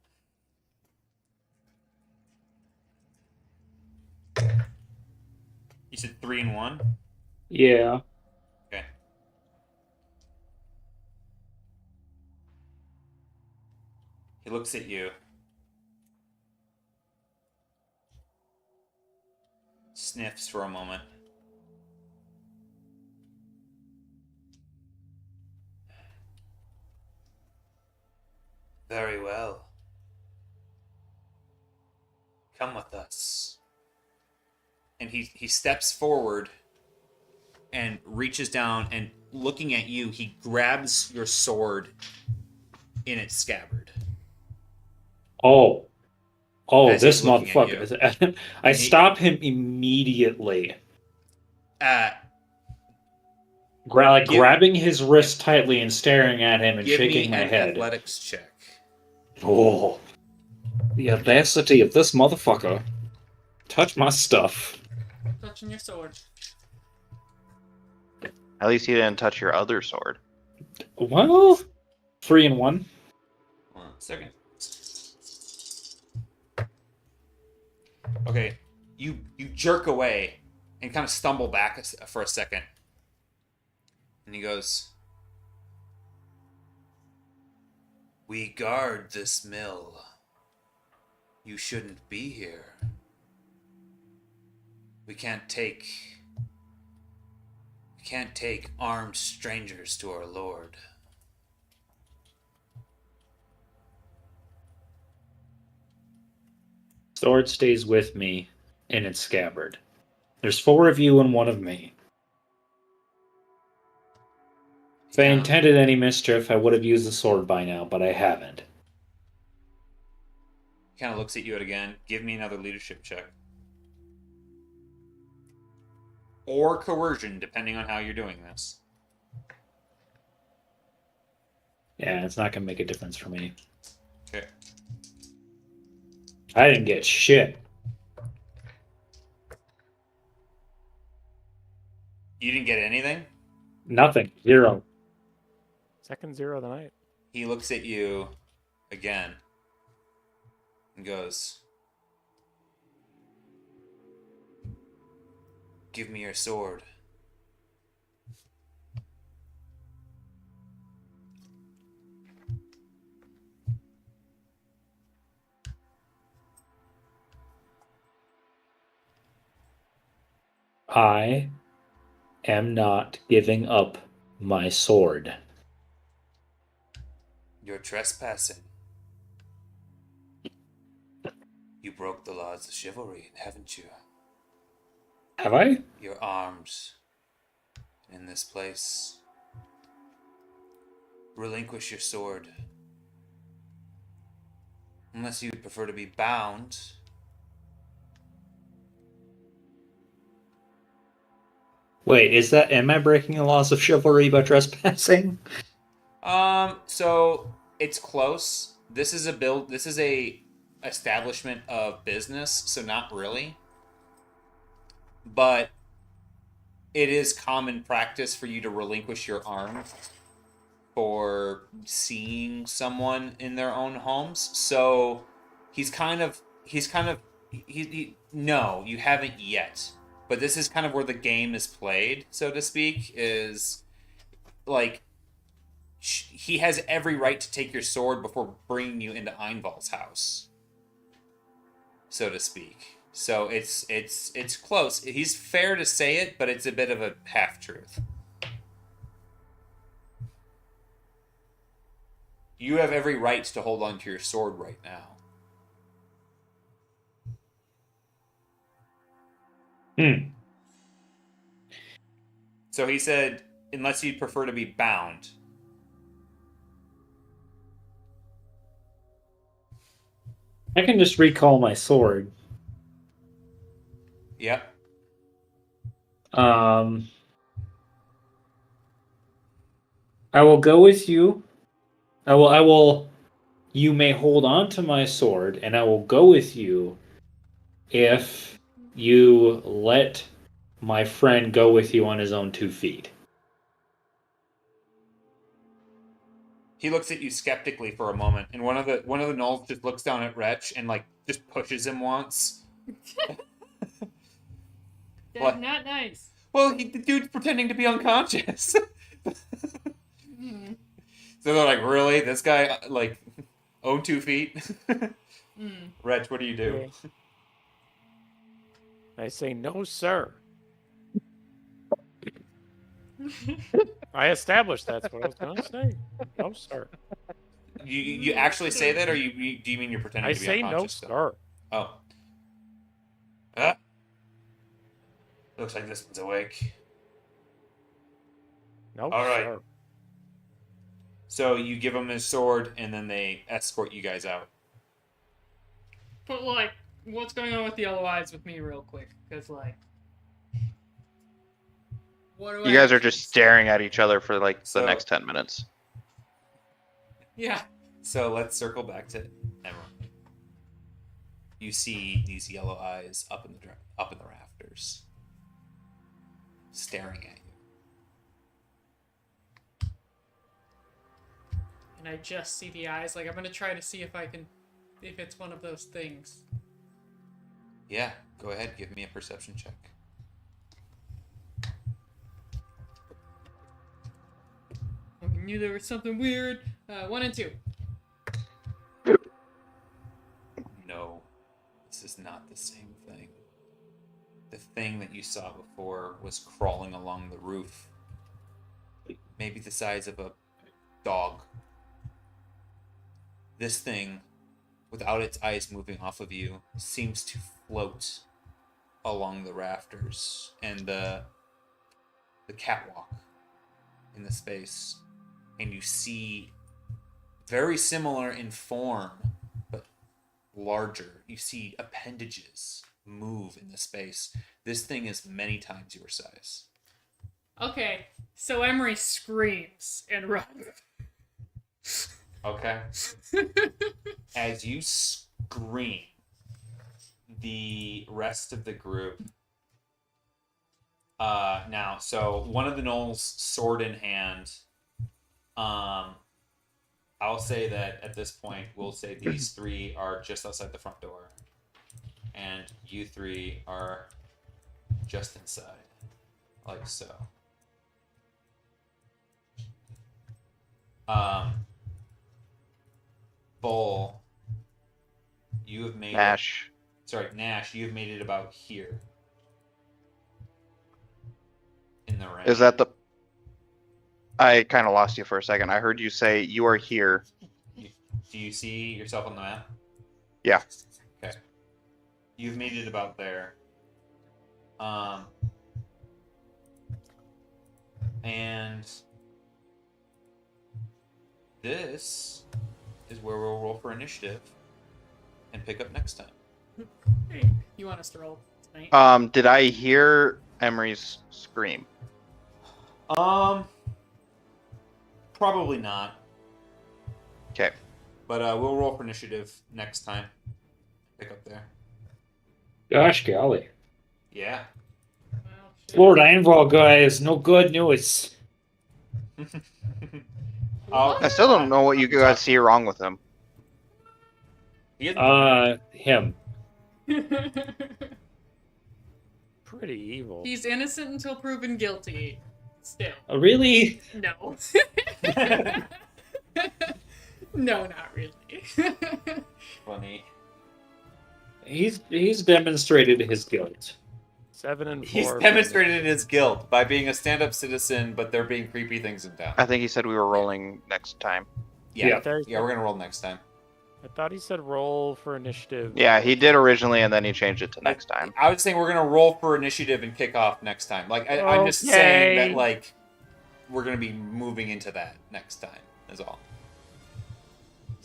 You said 3 and 1? Yeah. Okay. He looks at you. Sniffs for a moment. Very well. Come with us. And he steps forward and reaches down, and looking at you, he grabs your sword in its scabbard. Oh, As this he's looking at motherfucker. I stop him immediately. Grabbing his wrist tightly and staring at him and shaking my head. Give me an athletics check. Oh, the audacity of this motherfucker. Touch my stuff. Touching your sword. At least he didn't touch your other sword. Well, 3 and 1. 1 second. Okay, you jerk away and kind of stumble back for a second. And he goes, "We guard this mill. You shouldn't be here. We can't take armed strangers to our lord." Sword stays with me in its scabbard. There's 4 of you and 1 of me. If I intended any mischief, I would have used the sword by now, but I haven't. He kind of looks at you again. Give me another leadership check. Or coercion, depending on how you're doing this. Yeah, it's not going to make a difference for me. Okay. I didn't get shit. You didn't get anything? Nothing. 0. Second 0 of the night. He looks at you again and goes, "Give me your sword." I am not giving up my sword. You're trespassing. You broke the laws of chivalry, haven't you? Have I? You're armed in this place. Relinquish your sword. Unless you prefer to be bound. Wait, am I breaking the laws of chivalry by trespassing? So it's close. This is a establishment of business, so not really. But it is common practice for you to relinquish your arm for seeing someone in their own homes. So no, you haven't yet. But this is kind of where the game is played, so to speak, is like he has every right to take your sword before bringing you into Einval's house, so to speak. So it's close. He's fair to say it, but it's a bit of a half-truth. You have every right to hold on to your sword right now. So he said, unless you'd prefer to be bound. I can just recall my sword. Yep. I will go with you. I will. You may hold on to my sword, and I will go with you if you let my friend go with you on his own 2 feet. He looks at you skeptically for a moment, and one of the gnolls just looks down at Wretch and like just pushes him once. That's What? not nice. Well, the dude's pretending to be unconscious. Mm. So they're like, really? This guy like owned 2 feet? Mm. Wretch, what do you do? I say, no, sir. I established that's what I was going to say. No, sir. You actually say that, or do you mean you're pretending I to be say no, unconscious? still? sir. Oh. Ah. Looks like this one's awake. No, All right. sir. So you give him his sword, and then they escort you guys out. But like, what's going on with the yellow eyes with me, real quick? Because like, what do I You guys have are to just staring at each other for like So- the next 10 minutes. Yeah. So let's circle back to Emerald. You see these yellow eyes up in the rafters, staring at you. And I just see the eyes. Like, I'm gonna try to see if it's one of those things. Yeah, go ahead, give me a perception check. I knew there was something weird. 1 and 2. No, this is not the same thing. The thing that you saw before was crawling along the roof. Maybe the size of a dog. This thing, without its eyes moving off of you, seems to float along the rafters and the catwalk in the space. And you see, very similar in form, but larger. You see appendages move in the space. This thing is many times your size. Okay, so Emery screams and runs. Okay. As you scream, the rest of the group. Now, so one of the gnolls, sword in hand. I'll say that at this point, we'll say these 3 are just outside the front door, and you 3 are just inside, like so. Bull, you have made Nash. Nash, you have made it about here in the ring. Is that the... I kind of lost you for a second. I heard you say you are here. Do you see yourself on the map? Yeah. Okay. You've made it about there. And this is where we'll roll for initiative and pick up next time. Hey, you want us to roll tonight? Did I hear Emery's scream? Probably not. Okay. But we'll roll for initiative next time. Pick up there. Gosh golly. Yeah. Well, shit. Lord Einval guy is no good news. I still don't know what you guys see wrong with him. He isn't- Him. Pretty evil. He's innocent until proven guilty. Still. Really? No. No, not really. funny. He's demonstrated his guilt. 7 and 4. He's demonstrated his guilt by being a stand-up citizen, but there being creepy things in town. I think he said we were rolling next time. Yeah, There's- yeah, we're gonna roll next time. I thought he said roll for initiative. Yeah, he did originally, and then he changed it to next time. I was saying we're gonna roll for initiative and kick off next time. Like I'm just saying Okay. that, like, we're gonna be moving into that next time. Is all.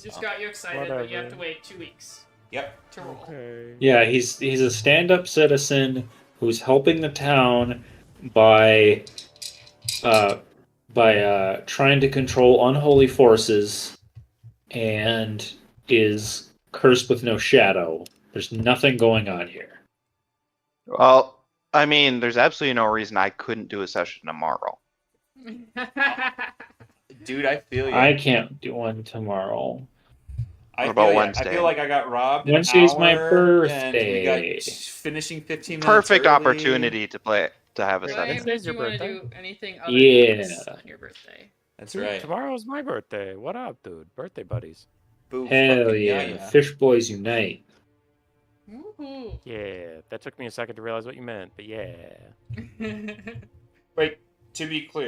Just got you excited, but you have to Whatever. wait 2 weeks Yep. to roll. Okay. Yeah, he's a stand-up citizen who's helping the town by trying to control unholy forces and is cursed with no shadow. There's nothing going on here. Well, I mean, there's absolutely no reason I couldn't do a session tomorrow. Dude, I feel you. I can't do one tomorrow. I What about feel ya. I Wednesday? feel like I got robbed. Wednesday's an my hour, and we birthday. got finishing 15 minutes. Perfect early. opportunity to have a Right. Ryan, session. Wednesday's did your you want to birthday? do anything other Yeah. than this on your birthday? That's Dude, right. Tomorrow's my birthday. What up, dude? Birthday buddies. Boo, Hell fucking yeah. Fish boys unite. Woohoo! Yeah, that took me a second to realize what you meant, but yeah. Wait, to be clear.